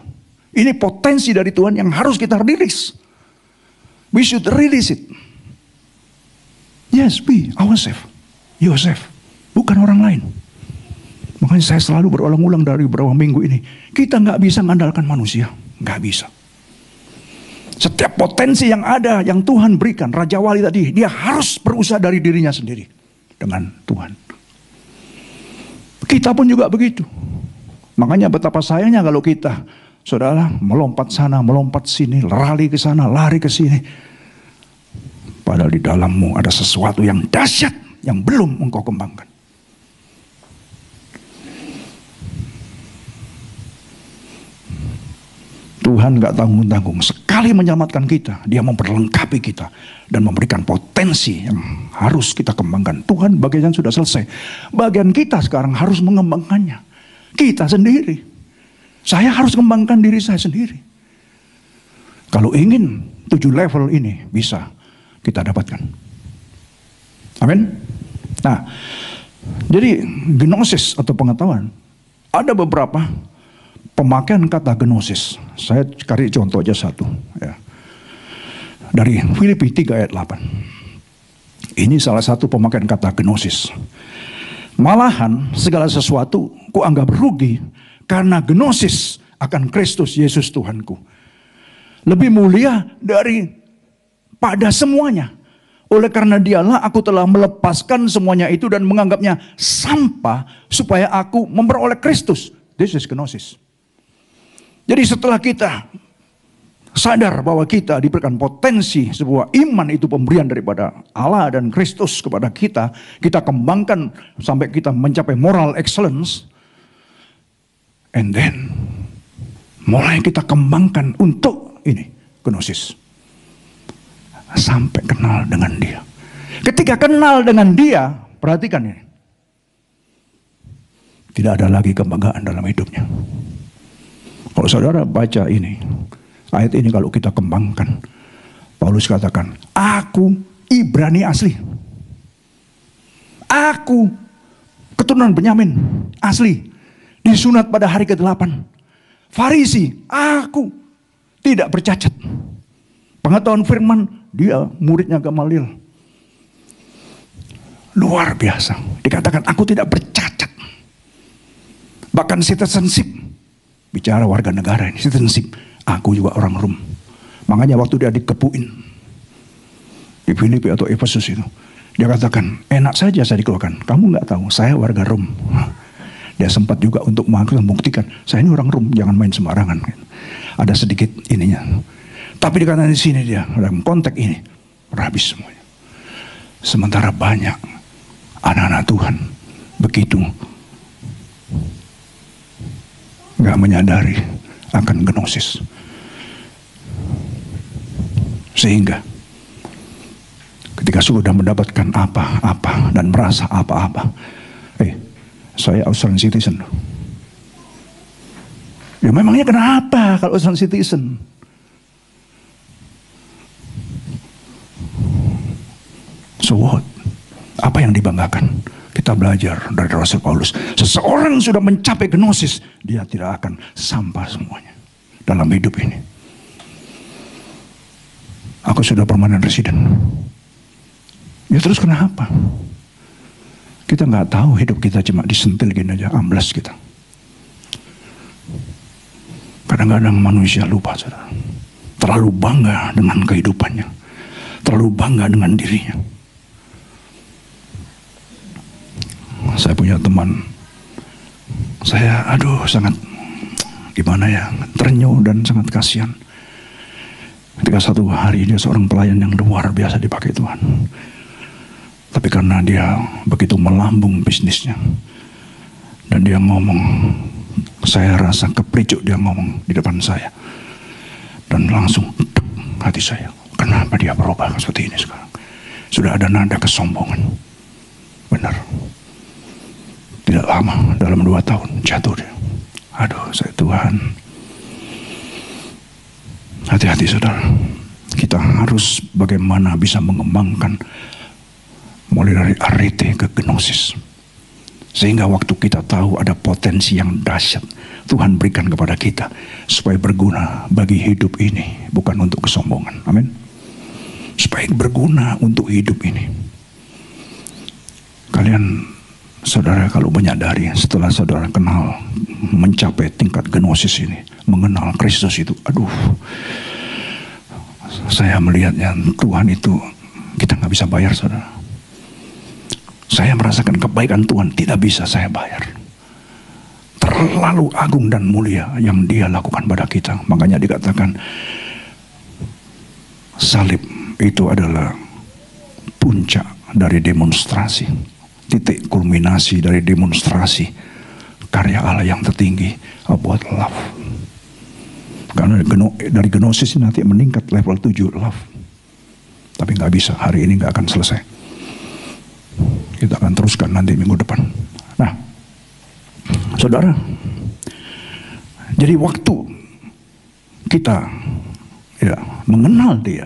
Speaker 2: Ini potensi dari Tuhan yang harus kita rilis. We should release it. Yes, we, ourselves. Yourself. Bukan orang lain. Makanya saya selalu berulang-ulang dari beberapa minggu ini. Kita nggak bisa mengandalkan manusia. Nggak bisa. Setiap potensi yang ada, yang Tuhan berikan, Raja Wali tadi, dia harus berusaha dari dirinya sendiri. Dengan Tuhan. Kita pun juga begitu. Makanya betapa sayangnya kalau kita, saudara, melompat sana, melompat sini, lari ke sana, lari ke sini. Padahal di dalammu ada sesuatu yang dahsyat, yang belum engkau kembangkan. Tuhan gak tanggung-tanggung. Sekali menyelamatkan kita, dia memperlengkapi kita dan memberikan potensi yang harus kita kembangkan. Tuhan bagian sudah selesai. Bagian kita sekarang harus mengembangkannya. Kita sendiri. Saya harus kembangkan diri saya sendiri. Kalau ingin 7 level ini bisa kita dapatkan. Amin. Nah, jadi gnosis atau pengetahuan ada beberapa pemakaian kata gnosis. Saya cari contoh aja satu. Ya. Dari Filipi 3 ayat 8. Ini salah satu pemakaian kata gnosis. Malahan segala sesuatu kuanggap rugi karena gnosis akan Kristus Yesus Tuhanku. Lebih mulia daripada semuanya. Oleh karena dialah aku telah melepaskan semuanya itu dan menganggapnya sampah supaya aku memperoleh Kristus. This is gnosis. Jadi setelah kita sadar bahwa kita diberikan potensi sebuah iman itu pemberian daripada Allah dan Kristus kepada kita, kita kembangkan sampai kita mencapai moral excellence, and then mulai kita kembangkan untuk ini gnosis. Sampai kenal dengan dia. Ketika kenal dengan dia, perhatikan ini. Tidak ada lagi kebanggaan dalam hidupnya. Kalau saudara baca ini, ayat ini kalau kita kembangkan, Paulus katakan, aku Ibrani asli. Aku keturunan Benyamin asli. Disunat pada hari ke-8. Farisi, aku tidak bercacat. Pengetahuan firman, dia muridnya Gamaliel. Luar biasa. Dikatakan aku tidak bercacat. Bahkan citizenship. Bicara warga negara ini, citizenship. Aku juga orang Rom. Makanya waktu dia dikepuin di Filipi atau Efesus itu, dia katakan, enak saja saya dikeluarkan. Kamu nggak tahu, saya warga Rom. Dia sempat juga untuk membuktikan, saya ini orang Rom, jangan main sembarangan. Ada sedikit ininya. Tapi dikatakan di sini dia dalam konteks ini habis semuanya. Sementara banyak anak-anak Tuhan begitu nggak menyadari akan gnosis, sehingga ketika sudah mendapatkan apa-apa dan merasa apa-apa, saya Australian citizen. Ya memangnya kenapa kalau Australian citizen? So what? Apa yang dibanggakan? Kita belajar dari Rasul Paulus. Seseorang sudah mencapai gnosis, dia tidak akan sampah semuanya dalam hidup ini. Aku sudah permanent resident. Ya terus kenapa? Kita nggak tahu hidup kita cuma disentil gini aja, amblas kita. Kadang-kadang manusia lupa, saudara. Terlalu bangga dengan kehidupannya. Terlalu bangga dengan dirinya. Saya punya teman, saya sangat gimana ya, terenyuh dan sangat kasihan. Ketika satu hari dia seorang pelayan yang luar biasa dipakai Tuhan. Tapi karena dia begitu melambung bisnisnya, dan dia ngomong, saya rasa kepricuk dia ngomong di depan saya. Dan langsung hati saya, kenapa dia berubah seperti ini sekarang? Sudah ada nada kesombongan. Benar. Tidak lama, dalam 2 tahun jatuh dia. Saya Tuhan. Hati-hati saudara. Kita harus bagaimana bisa mengembangkan mulai dari arete ke gnosis. Sehingga waktu kita tahu ada potensi yang dahsyat, Tuhan berikan kepada kita supaya berguna bagi hidup ini, bukan untuk kesombongan. Amin. Supaya berguna untuk hidup ini. Kalian saudara kalau menyadari setelah saudara kenal, mencapai tingkat gnosis ini, mengenal Kristus itu, saya melihatnya Tuhan itu kita nggak bisa bayar, saudara. Saya merasakan kebaikan Tuhan tidak bisa saya bayar. Terlalu agung dan mulia yang Dia lakukan pada kita. Makanya dikatakan salib itu adalah puncak dari demonstrasi, titik kulminasi dari demonstrasi karya Allah yang tertinggi, about love. Karena dari gnosis nanti meningkat level 7 love. Tapi nggak bisa, hari ini nggak akan selesai. Kita akan teruskan nanti minggu depan. Nah, saudara, jadi waktu kita mengenal Dia,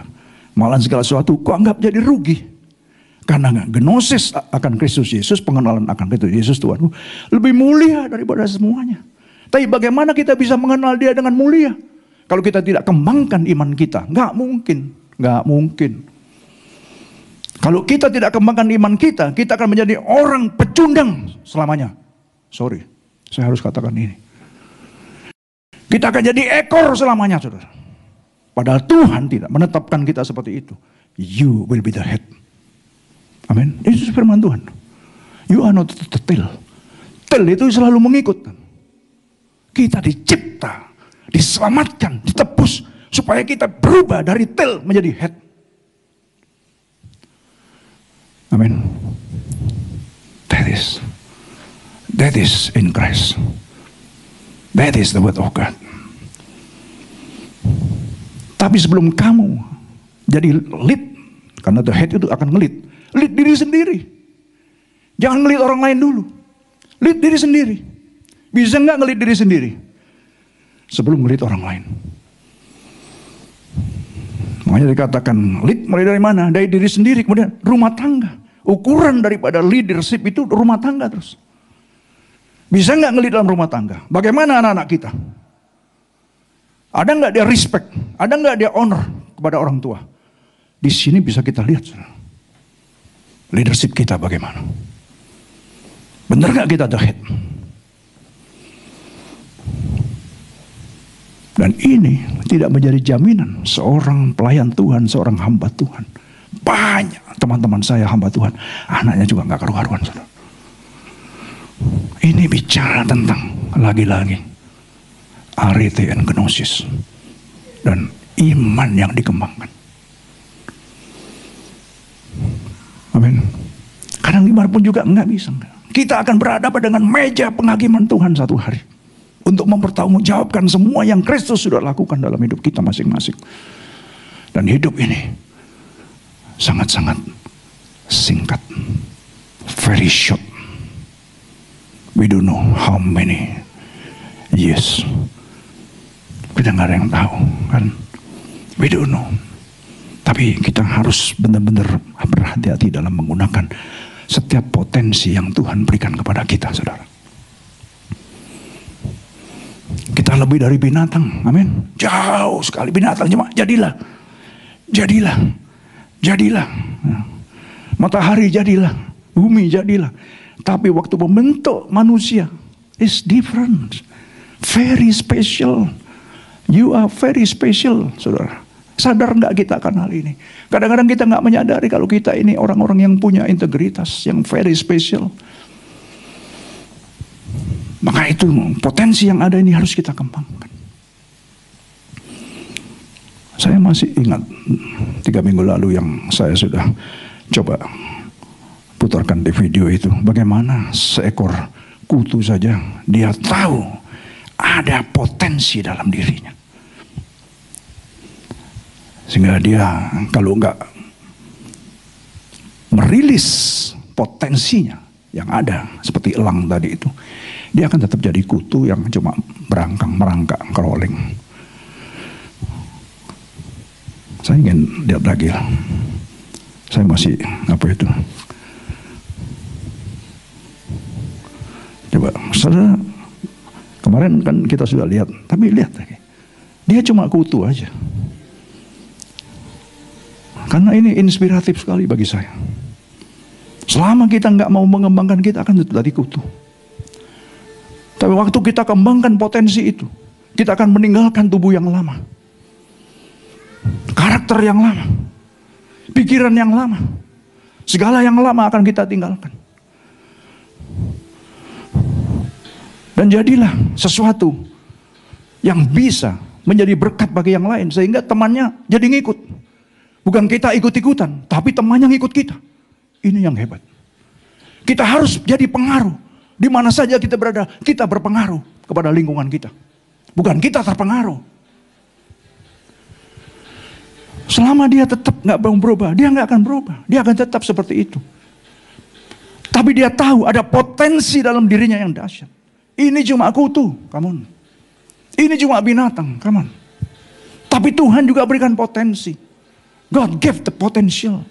Speaker 2: malah segala sesuatu kok anggap jadi rugi. Karena gnosis akan Kristus Yesus, pengenalan akan Kristus Yesus Tuhan lebih mulia daripada semuanya. Tapi bagaimana kita bisa mengenal dia dengan mulia? Kalau kita tidak kembangkan iman kita, nggak mungkin. Kalau kita tidak kembangkan iman kita akan menjadi orang pecundang selamanya. Sorry, saya harus katakan ini. Kita akan jadi ekor selamanya, saudara. Padahal Tuhan tidak menetapkan kita seperti itu. You will be the head. Amin. Itu firman Tuhan. You are not the tail. Tail itu selalu mengikut. Kita dicipta, diselamatkan, ditebus supaya kita berubah dari tail menjadi head. Amin. That is in Christ. That is the word of God. Tapi sebelum kamu jadi lead, karena the head itu akan lead diri sendiri. Jangan ngelit orang lain dulu. Lead diri sendiri. Bisa nggak ngelit diri sendiri sebelum ngelit orang lain? Makanya dikatakan lead mulai dari mana? Dari diri sendiri, kemudian rumah tangga. Ukuran daripada leadership itu rumah tangga terus. Bisa nggak ngelit dalam rumah tangga? Bagaimana anak-anak kita? Ada nggak dia respect? Ada nggak dia honor kepada orang tua? Di sini bisa kita lihat leadership kita bagaimana. Benar nggak kita the head? Dan ini tidak menjadi jaminan seorang pelayan Tuhan, seorang hamba Tuhan. Banyak teman-teman saya hamba Tuhan, anaknya juga nggak karu-karuan. Ini bicara tentang lagi-lagi arete and gnosis dan iman yang dikembangkan. Amin. Kadang gimana pun juga nggak bisa. Kita akan berhadapan dengan meja penghakiman Tuhan satu hari untuk mempertanggungjawabkan semua yang Kristus sudah lakukan dalam hidup kita masing-masing. Dan hidup ini sangat-sangat singkat, very short. We don't know how many years. Kita nggak ada yang tahu, kan? We don't know. Tapi kita harus benar-benar berhati-hati dalam menggunakan setiap potensi yang Tuhan berikan kepada kita, saudara. Kita lebih dari binatang, amin. Jauh sekali binatang, cuma jadilah. Matahari jadilah, bumi jadilah. Tapi waktu membentuk manusia is different, very special. You are very special, saudara. Sadar nggak kita akan hal ini? Kadang-kadang kita nggak menyadari kalau kita ini orang-orang yang punya integritas, yang very special. Maka itu potensi yang ada ini harus kita kembangkan. Saya masih ingat 3 minggu lalu yang saya sudah coba putarkan di video itu. Bagaimana seekor kutu saja dia tahu ada potensi dalam dirinya. Sehingga dia kalau nggak merilis potensinya yang ada seperti elang tadi itu, dia akan tetap jadi kutu yang cuma merangkak crawling. Saya ingin lihat lagi lah. Saya masih apa itu? Coba, saudara, kemarin kan kita sudah lihat, tapi lihat lagi. Dia cuma kutu aja. Karena ini inspiratif sekali bagi saya. Selama kita nggak mau mengembangkan, kita akan jadi kutu. Tapi waktu kita kembangkan potensi itu, kita akan meninggalkan tubuh yang lama, karakter yang lama, pikiran yang lama, segala yang lama akan kita tinggalkan. Dan jadilah sesuatu yang bisa menjadi berkat bagi yang lain, sehingga temannya jadi ngikut. Bukan kita ikut-ikutan, tapi temannya ngikut kita. Ini yang hebat. Kita harus jadi pengaruh. Di mana saja kita berada, kita berpengaruh kepada lingkungan kita. Bukan kita terpengaruh. Selama dia tetap nggak mau berubah, dia nggak akan berubah. Dia akan tetap seperti itu. Tapi dia tahu ada potensi dalam dirinya yang dahsyat. Ini cuma kutu, come on. Ini cuma binatang, come on. Tapi Tuhan juga berikan potensi. God gave the potential.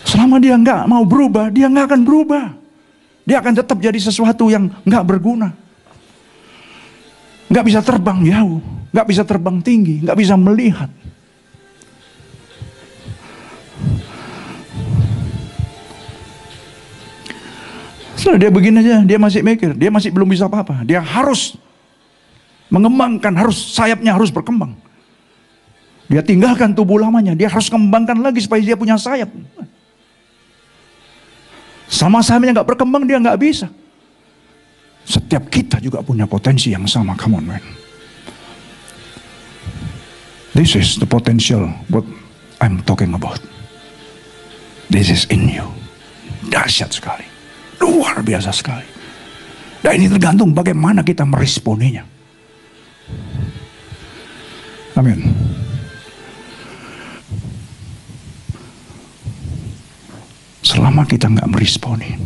Speaker 2: Selama dia nggak mau berubah, dia nggak akan berubah. Dia akan tetap jadi sesuatu yang nggak berguna. Nggak bisa terbang jauh, nggak bisa terbang tinggi, nggak bisa melihat. Setelah dia begini aja, dia masih mikir, dia masih belum bisa apa-apa. Dia harus mengembangkan, sayapnya harus berkembang. Dia tinggalkan tubuh lamanya, dia harus kembangkan lagi supaya dia punya sayap. Sama sayapnya nggak berkembang, dia nggak bisa. Setiap kita juga punya potensi yang sama. Come on, man. This is the potential what I'm talking about. This is in you. Dahsyat sekali. Luar biasa sekali. Dan ini tergantung bagaimana kita meresponinya. Amin. Selama kita nggak meresponi,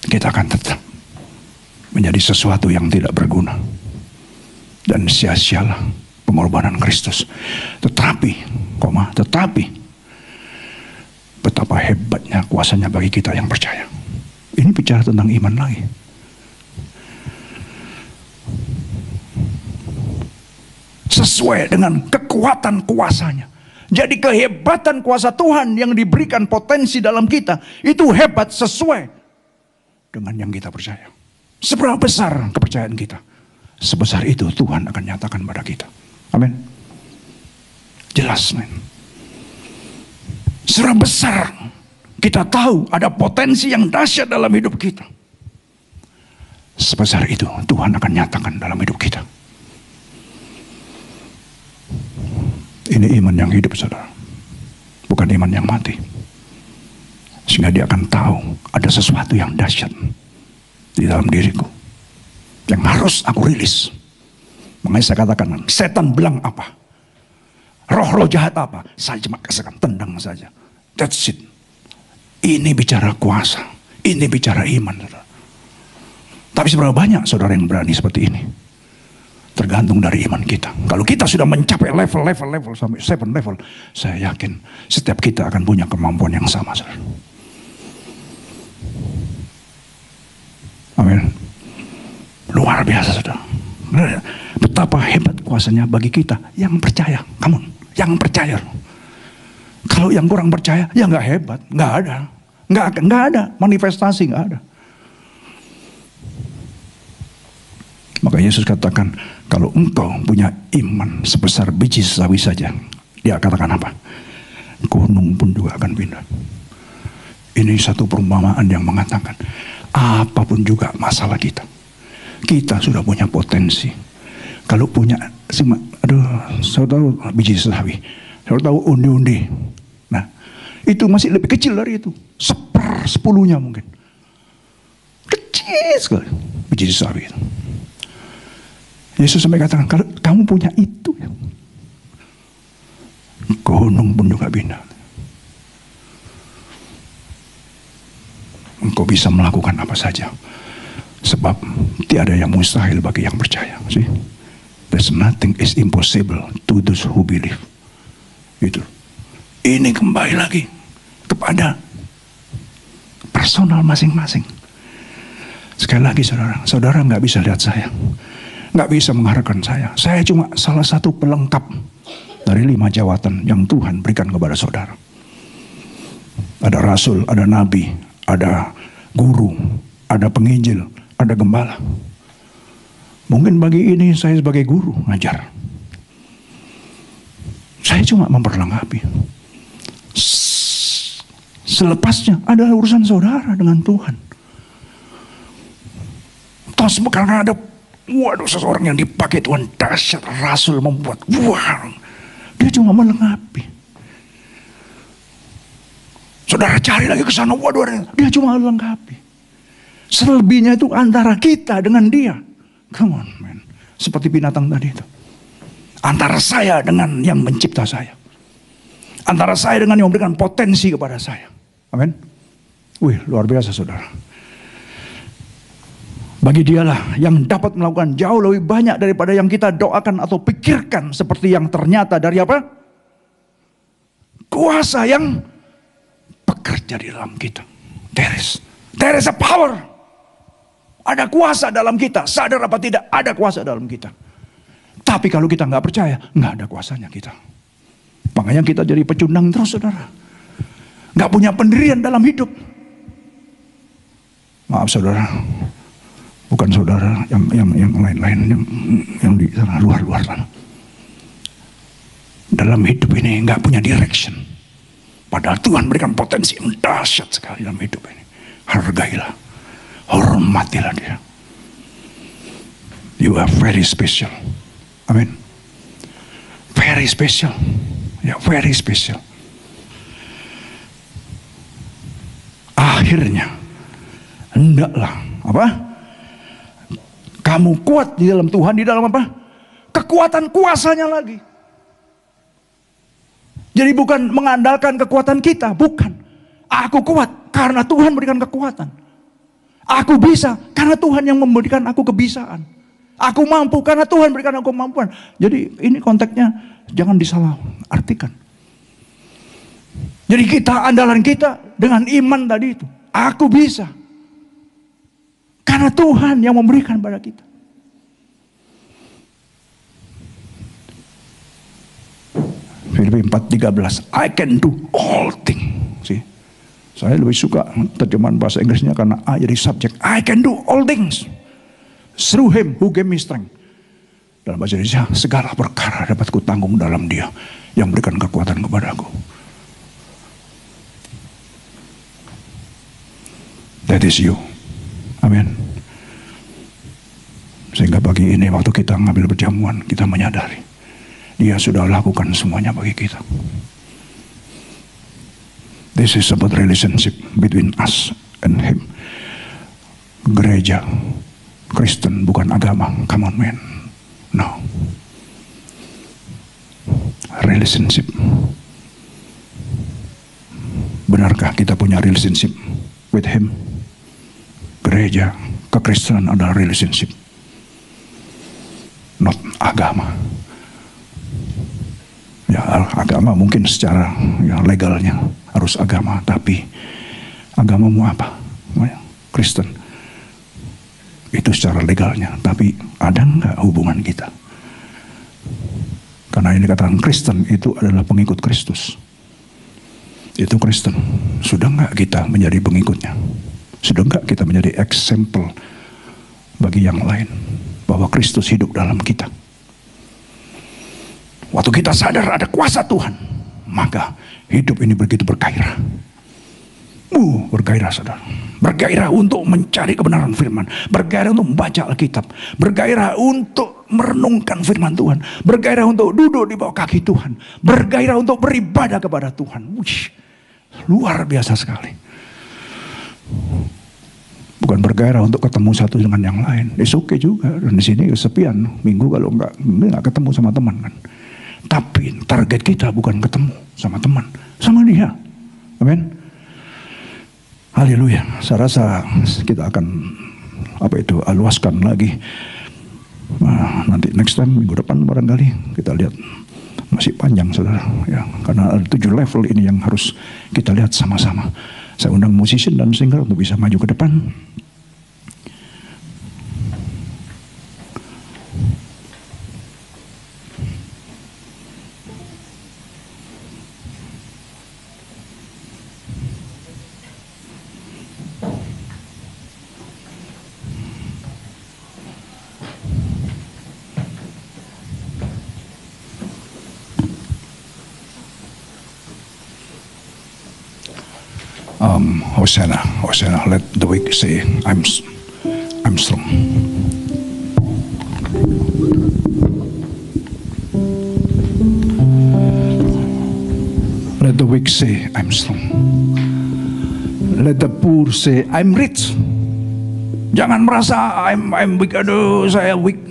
Speaker 2: kita akan tetap menjadi sesuatu yang tidak berguna. Dan sia-sialah pengorbanan Kristus. Tetapi betapa hebatnya kuasanya bagi kita yang percaya. Ini bicara tentang iman lagi. Sesuai dengan kekuatan kuasanya. Jadi kehebatan kuasa Tuhan yang diberikan potensi dalam kita, itu hebat sesuai dengan yang kita percaya. Seberapa besar kepercayaan kita, sebesar itu Tuhan akan nyatakan pada kita. Amin. Jelas, men. Seberapa besar kita tahu ada potensi yang dahsyat dalam hidup kita, sebesar itu Tuhan akan nyatakan dalam hidup kita. Ini iman yang hidup, saudara. Bukan iman yang mati. Sehingga dia akan tahu ada sesuatu yang dahsyat di dalam diriku yang harus aku rilis. Makanya saya katakan, setan bilang apa, roh-roh jahat apa, saya cuma kasihkan, tendang saja. That's it. Ini bicara kuasa, ini bicara iman, saudara. Tapi seberapa banyak saudara yang berani seperti ini? Tergantung dari iman kita. Kalau kita sudah mencapai level sampai 7 level, saya yakin setiap kita akan punya kemampuan yang sama, saudara. Amin. Luar biasa, saudara. Betapa hebat kuasanya bagi kita yang percaya. Kamu yang percaya. Kalau yang kurang percaya, ya nggak hebat, nggak ada, nggak ada manifestasi, nggak ada. Maka Yesus katakan, kalau engkau punya iman sebesar biji sawi saja, dia katakan apa? Gunung pun juga akan pindah. Ini satu perumpamaan yang mengatakan, apapun juga masalah kita, kita sudah punya potensi. Kalau punya, saya tahu biji sawi, saya tahu undi-undi. Nah, itu masih lebih kecil dari itu, 1/10 mungkin. Kecil sekali biji sawi itu. Yesus sampai katakan, kalau kamu punya itu, gunung pun juga pindah. Engkau bisa melakukan apa saja. Sebab tiada yang mustahil bagi yang percaya. See? There's nothing is impossible to those who believe. Itu. Ini kembali lagi kepada personal masing-masing. Sekali lagi, saudara nggak bisa lihat saya, nggak bisa mengharapkan saya. Saya cuma salah satu pelengkap dari 5 jawatan yang Tuhan berikan kepada saudara. Ada rasul, ada nabi, ada guru, ada penginjil, ada gembala. Mungkin bagi ini saya sebagai guru ngajar. Saya cuma memperlengkapi. Selepasnya adalah urusan saudara dengan Tuhan. Tos karena ada seseorang yang dipakai Tuhan dahsyat, rasul membuat dia cuma melengkapi. Saudara cari lagi ke sana, dia cuma melengkapi. Selebihnya itu antara kita dengan dia. Come on, man. Seperti binatang tadi itu. Antara saya dengan yang mencipta saya. Antara saya dengan yang memberikan potensi kepada saya. Amin. Wih, luar biasa, saudara. Bagi dialah yang dapat melakukan jauh lebih banyak daripada yang kita doakan atau pikirkan, seperti yang ternyata dari apa? Kuasa yang bekerja di dalam kita. There is There is a power. Ada kuasa dalam kita. Sadar apa tidak, ada kuasa dalam kita. Tapi kalau kita nggak percaya, nggak ada kuasanya kita. Makanya kita jadi pecundang terus, saudara. Nggak punya pendirian dalam hidup. Maaf saudara, bukan saudara yang lain-lain yang di sana, luar sana. Dalam hidup ini nggak punya direction. Padahal Tuhan berikan potensi yang dahsyat sekali dalam hidup ini. Hargailah, hormatilah dia. You are very special. Amin. Very special. Ya, very special. Akhirnya, hendaklah apa? Kamu kuat di dalam Tuhan, di dalam apa? Kekuatan kuasanya lagi. Jadi bukan mengandalkan kekuatan kita, bukan. Aku kuat karena Tuhan berikan kekuatan. Aku bisa karena Tuhan yang memberikan aku kebisaan. Aku mampu karena Tuhan berikan aku kemampuan. Jadi ini konteksnya jangan disalah artikan. Jadi kita, andalan kita dengan iman tadi itu. Aku bisa. Karena Tuhan yang memberikan pada kita. Filipi 4:13. I can do all things. See? Saya lebih suka terjemahan bahasa Inggrisnya karena I jadi subjek. I can do all things through him who gave me strength. Dalam bahasa Indonesia, segala perkara dapat kutanggung dalam dia yang berikan kekuatan kepadaku. That is you. Amin. Sehingga pagi ini waktu kita ngambil perjamuan, kita menyadari dia sudah lakukan semuanya bagi kita. This is about relationship between us and him. Gereja Kristen bukan agama. Come on man. No. Relationship. Benarkah kita punya relationship with him? Gereja kekristenan adalah relationship. Not agama. Ya, agama mungkin secara legalnya harus agama, tapi agamamu apa? Kristen. Itu secara legalnya, tapi ada nggak hubungan kita? Karena ini dikatakan Kristen itu adalah pengikut Kristus. Itu Kristen. Sudah nggak kita menjadi pengikutnya? Sudah nggak kita menjadi example bagi yang lain bahwa Kristus hidup dalam kita? Waktu kita sadar ada kuasa Tuhan, maka hidup ini begitu bergairah. Bergairah saudara. Bergairah untuk mencari kebenaran firman. Bergairah untuk membaca Alkitab. Bergairah untuk merenungkan firman Tuhan. Bergairah untuk duduk di bawah kaki Tuhan. Bergairah untuk beribadah kepada Tuhan. Luar biasa sekali. Bukan bergairah untuk ketemu satu dengan yang lain. It's okay juga. Dan di sini kesepian. Minggu kalau nggak ketemu sama teman kan. Tapi target kita bukan ketemu sama teman, sama dia. Amin. Haleluya. Saya rasa kita akan luaskan lagi. Nanti next time minggu depan barangkali kita lihat, masih panjang saudara ya, karena ada 7 level ini yang harus kita lihat sama-sama. Saya undang musician dan singer untuk bisa maju ke depan. Hosanna, Hosanna, let the weak say, I'm strong. Let the weak say, I'm strong. Let the poor say, I'm rich. Jangan merasa I'm weak, aduh saya weak.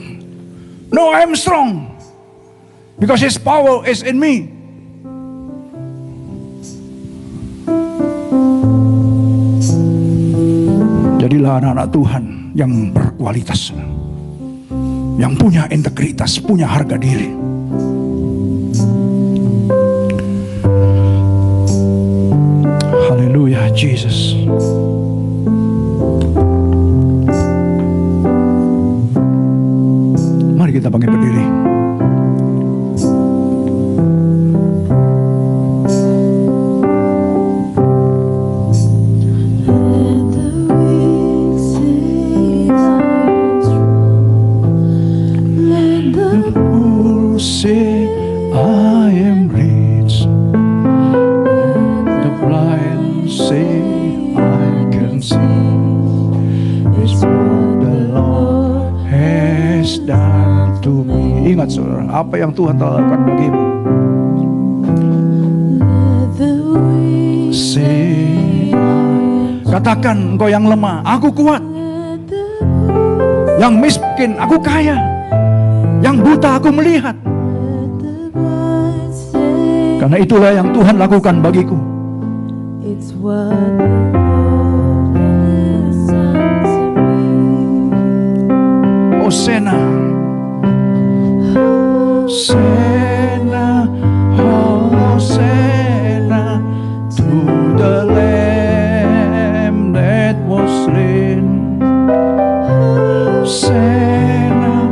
Speaker 2: No, I'm strong. Because his power is in me. Jadilah anak-anak Tuhan yang berkualitas, yang punya integritas, punya harga diri. Haleluya, Jesus. I am rich. The blind say I can see. It's what the Lord has done to me. Ingat saudara, apa yang Tuhan telah lakukan bagimu. Say, katakan engkau yang lemah, aku kuat. Yang miskin, aku kaya. Yang buta, aku melihat. Karena itulah yang Tuhan lakukan bagiku.
Speaker 1: It's what the Lord has done to me.
Speaker 2: Hosana, Hosana, Hosana to the Lamb that was slain. Hosana,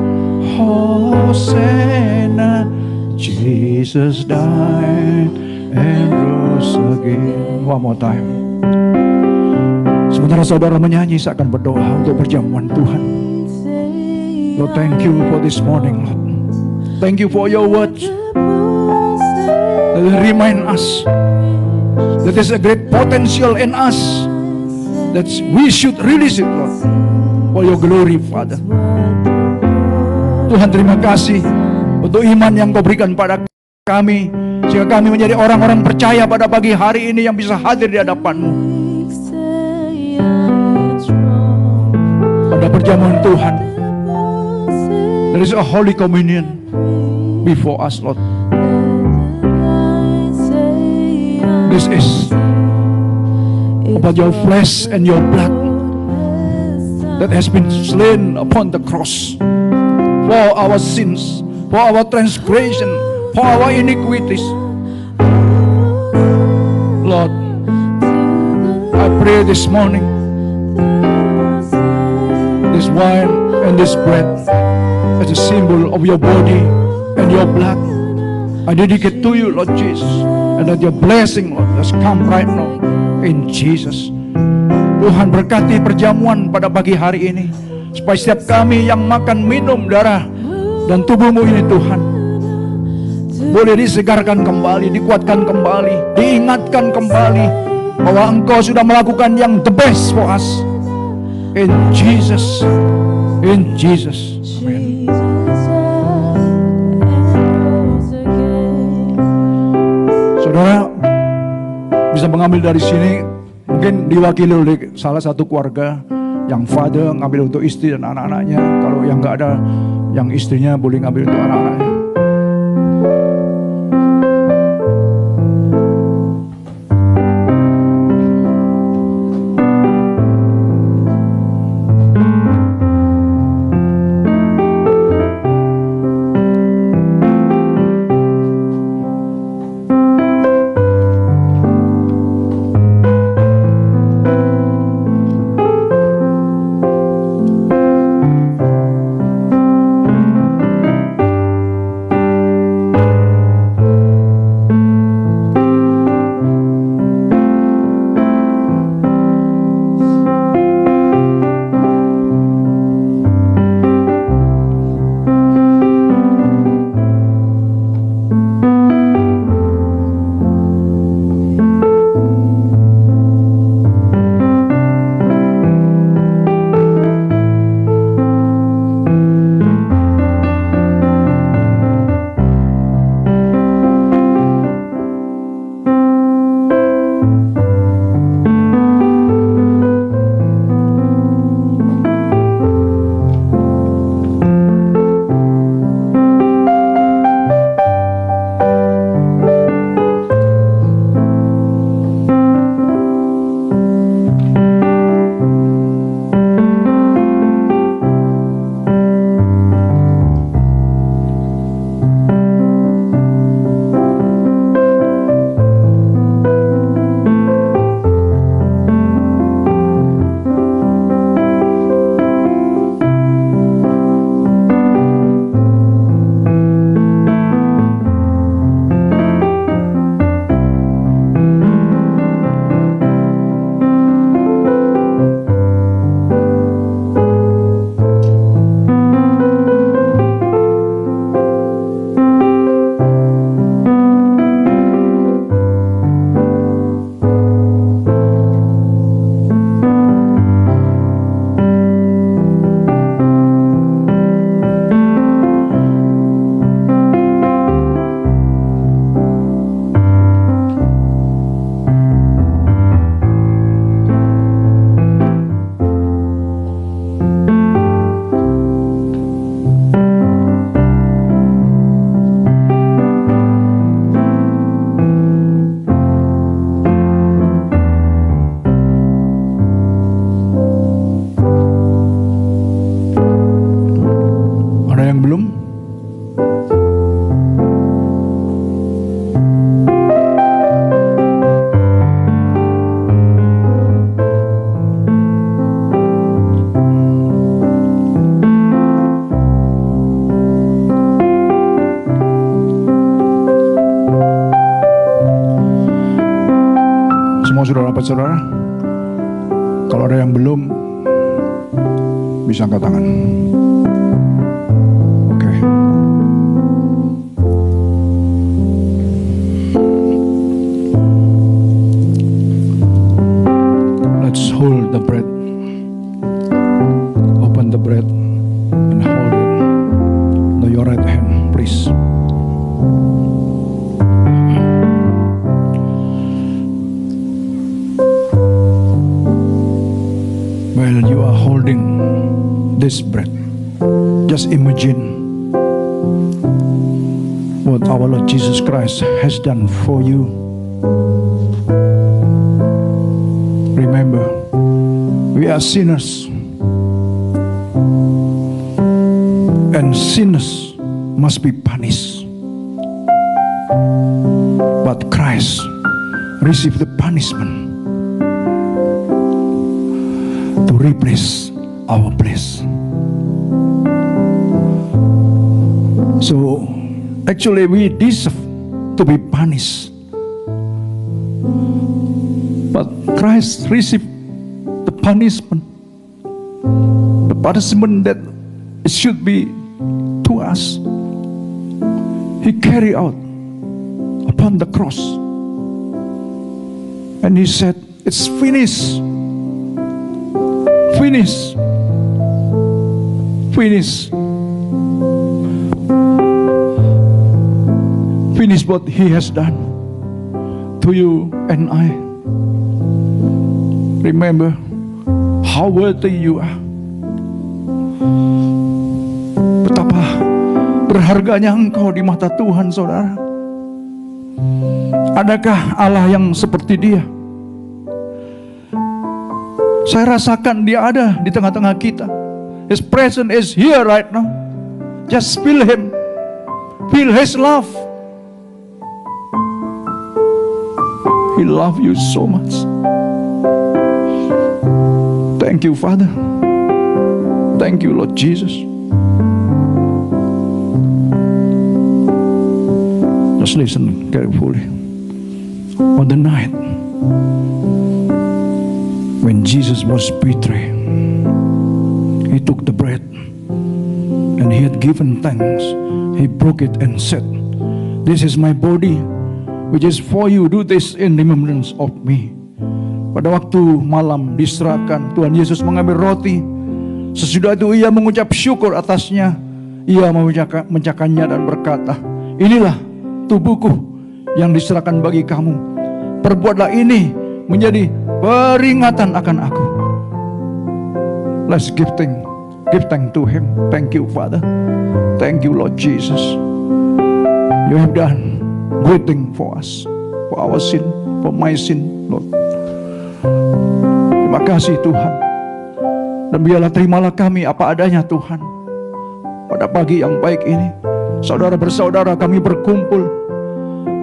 Speaker 2: Hosana, Jesus died and rose again. One more time. Sementara saudara menyanyi, saya akan berdoa untuk perjamuan Tuhan. Lord, thank you for this morning, Lord. Thank you for your words that remind us that there's a great potential in us, that we should release it, Lord, for your glory, Father. Tuhan, terima kasih untuk iman yang kau berikan pada kami, sehingga kami menjadi orang-orang percaya pada pagi hari ini yang bisa hadir di hadapan-Mu. Pada perjamuan Tuhan, there is a Holy Communion before us, Lord. This is about your flesh and your blood that has been slain upon the cross for our sins, for our transgression, for our iniquities. Lord, I pray this morning, this wine and this bread as a symbol of your body and your blood, I dedicate to you, Lord Jesus, and that your blessing, Lord, has come right now in Jesus. Tuhan, berkati perjamuan pada pagi hari ini, supaya setiap kami yang makan minum darah dan tubuh-Mu ini, Tuhan, boleh disegarkan kembali, dikuatkan kembali, diingatkan kembali bahwa Engkau sudah melakukan yang the best for us. In Jesus, in Jesus. Amen. Saudara bisa mengambil dari sini, mungkin diwakili oleh salah satu keluarga yang father ngambil untuk istri dan anak-anaknya. Kalau yang nggak ada, yang istrinya boleh ngambil untuk anak-anaknya. Semua sudah dapat saudara? Kalau ada yang belum, bisa angkat tangan. Oke. Let's hold the bread. Open the bread and hold it to your right hand, please. While you are holding this bread, just imagine what our Lord Jesus Christ has done for you. Remember, we are sinners, and sinners must be punished. But Christ received the punishment to replace our place. So actually we deserve to be punished, but Christ received the punishment that it should be to us. He carried out upon the cross, and he said, "It's finished. Finish. Finish. Finish what he has done to you and I." Remember how worthy you are. Betapa berharganya engkau di mata Tuhan, saudara. Adakah Allah yang seperti Dia? Saya rasakan Dia ada di tengah-tengah kita. His presence is here right now. Just feel Him. Feel His love. He loves you so much. Thank you, Father. Thank you, Lord Jesus. Just listen carefully. On the night when Jesus was betrayed, He took the bread and He had given thanks. He broke it and said, "This is my body, which is for you. Do this in remembrance of me." Pada waktu malam diserahkan, Tuhan Yesus mengambil roti. Sesudah itu Ia mengucap syukur atasnya. Ia memecahkannya dan berkata, "Inilah tubuhku yang diserahkan bagi kamu. Perbuatlah ini menjadi peringatan akan aku." Let's give thanks to Him. Thank you, Father. Thank you, Lord Jesus. You have done great thing for us, for our sin, for my sin, Lord. Terima kasih Tuhan. Dan biarlah terimalah kami apa adanya Tuhan. Pada pagi yang baik ini, saudara bersaudara kami berkumpul.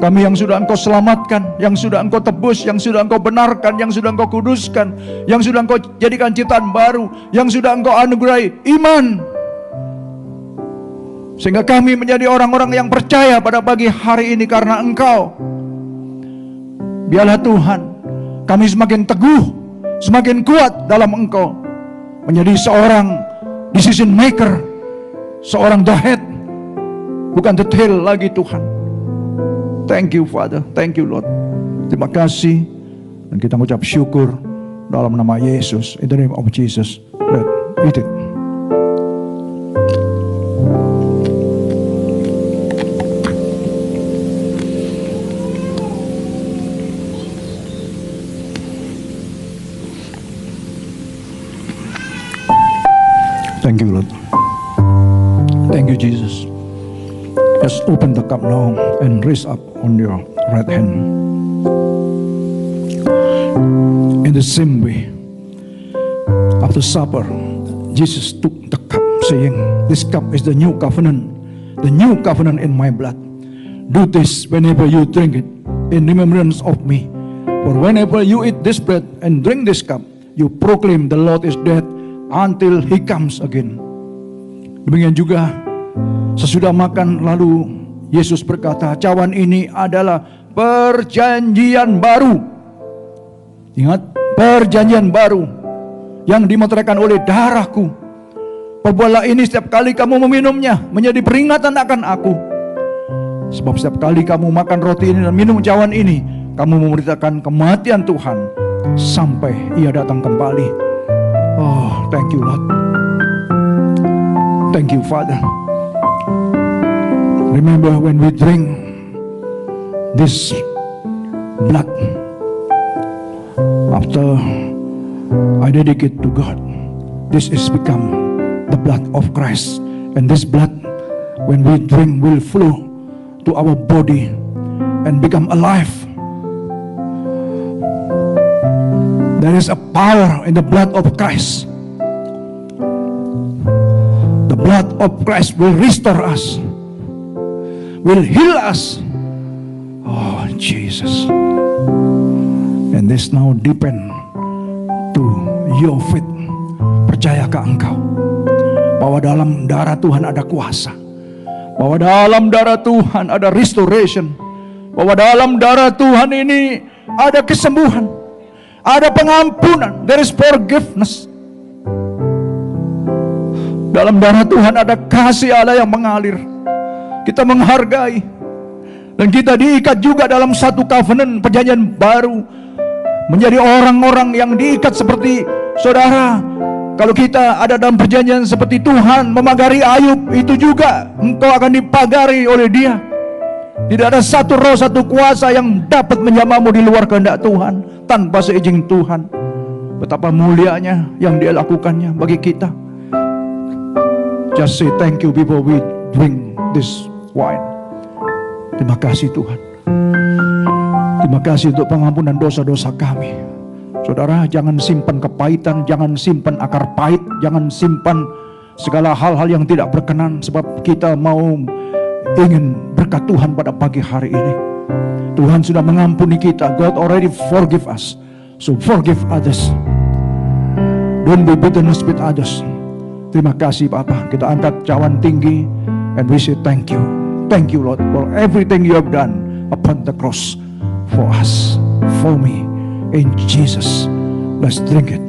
Speaker 2: Kami yang sudah Engkau selamatkan, yang sudah Engkau tebus, yang sudah Engkau benarkan, yang sudah Engkau kuduskan, yang sudah Engkau jadikan ciptaan baru, yang sudah Engkau anugerahi iman, sehingga kami menjadi orang-orang yang percaya pada pagi hari ini karena Engkau. Biarlah Tuhan, kami semakin teguh, semakin kuat dalam Engkau, menjadi seorang decision maker, seorang the head, bukan the tail lagi Tuhan. Thank you, Father. Thank you, Lord. Terima kasih. Dan kita mengucap syukur dalam nama Yesus. In the name of Jesus. Let's eat it. Thank you, Lord. Thank you, Jesus. Just open the cup now and raise up on your right hand. In the same way, after supper, Jesus took the cup, saying, "This cup is the new covenant in my blood. Do this whenever you drink it in remembrance of me. For whenever you eat this bread and drink this cup, you proclaim the Lord is dead until He comes again." Demikian juga sesudah makan, lalu Yesus berkata, "Cawan ini adalah perjanjian baru Ingat, perjanjian baru yang dimeteraikan oleh darahku. Perbuatlah ini setiap kali kamu meminumnya, menjadi peringatan akan aku. Sebab setiap kali kamu makan roti ini dan minum cawan ini, kamu memberitakan kematian Tuhan sampai Ia datang kembali. Oh, thank you Lord. Thank you Father. Remember when we drink this blood, after I dedicate to God, this is become the blood of Christ. And this blood, when we drink, will flow to our body and become alive. There is a power in the blood of Christ. The blood of Christ will restore us, will heal us. Oh Jesus. And this now depend to your faith. Percayakah engkau bahwa dalam darah Tuhan ada kuasa, bahwa dalam darah Tuhan ada restoration, bahwa dalam darah Tuhan ini ada kesembuhan, ada pengampunan, there is forgiveness. Dalam darah Tuhan ada kasih Allah yang mengalir. Kita menghargai, dan kita diikat juga dalam satu covenant, perjanjian baru, menjadi orang-orang yang diikat seperti saudara. Kalau kita ada dalam perjanjian seperti Tuhan memagari Ayub, itu juga engkau akan dipagari oleh Dia. Tidak ada satu roh, satu kuasa yang dapat menjamahmu di luar kehendak Tuhan tanpa seizin Tuhan. Betapa mulianya yang Dia lakukannya bagi kita. Just say thank you before we drink this wine. Terima kasih Tuhan. Terima kasih untuk pengampunan dosa-dosa kami. Saudara, jangan simpan kepahitan, jangan simpan akar pahit, jangan simpan segala hal-hal yang tidak berkenan, sebab kita mau ingin berkat Tuhan pada pagi hari ini. Tuhan sudah mengampuni kita. God already forgive us. So forgive others. Don't be bitterness with others. Terima kasih Bapa. Kita angkat cawan tinggi and we say thank you. Thank you Lord for everything you have done upon the cross for us, for me. In Jesus, let's drink it.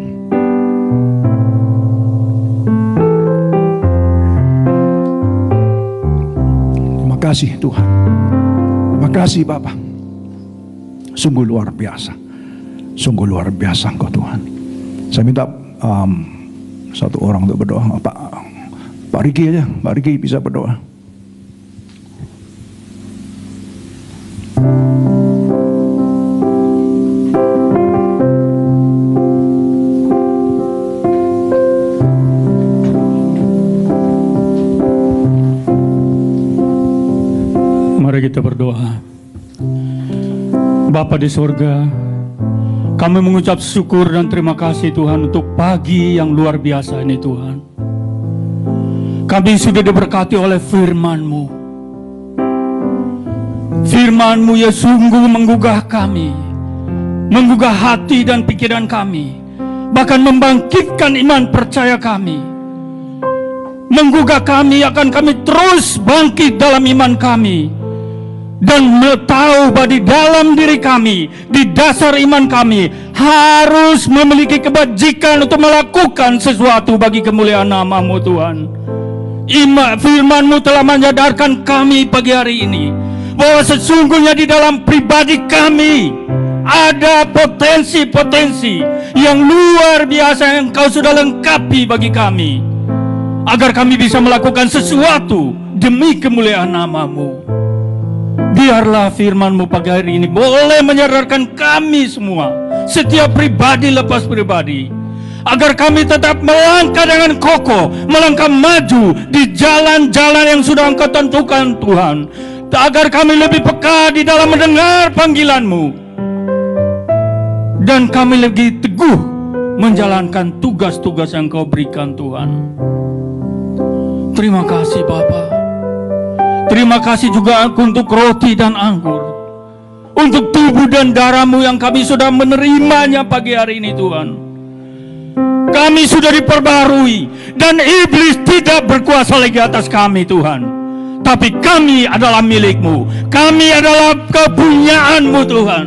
Speaker 2: Terima kasih Tuhan. Terima kasih Bapa. Sungguh luar biasa. Sungguh luar biasa Engkau Tuhan. Saya minta satu orang untuk berdoa. Pak Riki aja. Pak Riki bisa berdoa.
Speaker 3: Mari kita berdoa. Bapa di surga, kami mengucap syukur dan terima kasih Tuhan untuk pagi yang luar biasa ini Tuhan. Kami sudah diberkati oleh firman-Mu. Firman-Mu ya sungguh menggugah kami, menggugah hati dan pikiran kami, bahkan membangkitkan iman percaya kami, menggugah kami akan kami terus bangkit dalam iman kami. Dan tahu bahwa di dalam diri kami, di dasar iman kami, harus memiliki kebajikan untuk melakukan sesuatu bagi kemuliaan nama-Mu Tuhan. Firman-Mu telah menyadarkan kami pagi hari ini bahwa sesungguhnya di dalam pribadi kami ada potensi-potensi yang luar biasa yang Engkau sudah lengkapi bagi kami, agar kami bisa melakukan sesuatu demi kemuliaan nama-Mu. Biarlah firman-Mu pagi hari ini boleh menyadarkan kami semua, setiap pribadi lepas pribadi, agar kami tetap melangkah dengan kokoh, melangkah maju di jalan-jalan yang sudah Engkau tentukan Tuhan, agar kami lebih peka di dalam mendengar panggilan-Mu, dan kami lebih teguh menjalankan tugas-tugas yang Engkau berikan Tuhan. Terima kasih Bapa. Terima kasih juga untuk roti dan anggur, untuk tubuh dan darah-Mu yang kami sudah menerimanya pagi hari ini Tuhan. Kami sudah diperbarui dan iblis tidak berkuasa lagi atas kami Tuhan. Tapi kami adalah milik-Mu, kami adalah kepunyaan-Mu Tuhan.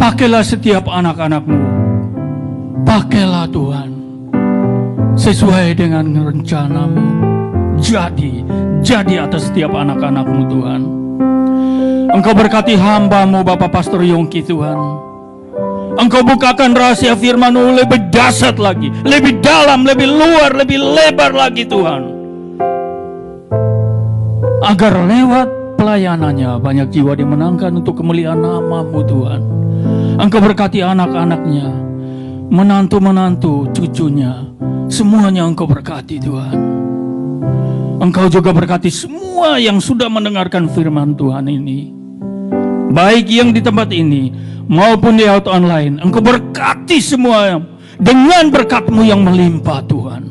Speaker 3: Pakailah setiap anak-anak-Mu. Pakailah Tuhan, sesuai dengan rencana-Mu. Jadi atas setiap anak-anak-Mu Tuhan. Engkau berkati hamba-Mu Bapak Pastor Yongki Tuhan. Engkau bukakan rahasia firman-Mu lebih dahsyat lagi, lebih dalam, lebih luar, lebih lebar lagi Tuhan. Agar lewat pelayanannya banyak jiwa dimenangkan untuk kemuliaan nama-Mu Tuhan. Engkau berkati anak-anaknya, menantu-menantu, cucunya, semuanya Engkau berkati Tuhan. Engkau juga berkati semua yang sudah mendengarkan firman Tuhan ini, baik yang di tempat ini maupun di auto online. Engkau berkati semua dengan berkat-Mu yang melimpah Tuhan.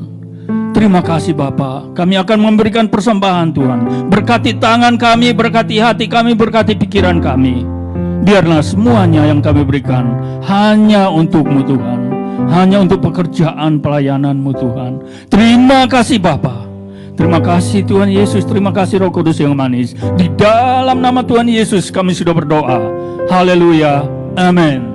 Speaker 3: Terima kasih Bapa. Kami akan memberikan persembahan Tuhan. Berkati tangan kami, berkati hati kami, berkati pikiran kami. Biarlah semuanya yang kami berikan hanya untuk-Mu Tuhan, hanya untuk pekerjaan pelayanan-Mu Tuhan. Terima kasih Bapa. Terima kasih Tuhan Yesus. Terima kasih Roh Kudus yang manis. Di dalam nama Tuhan Yesus kami sudah berdoa. Haleluya. Amin.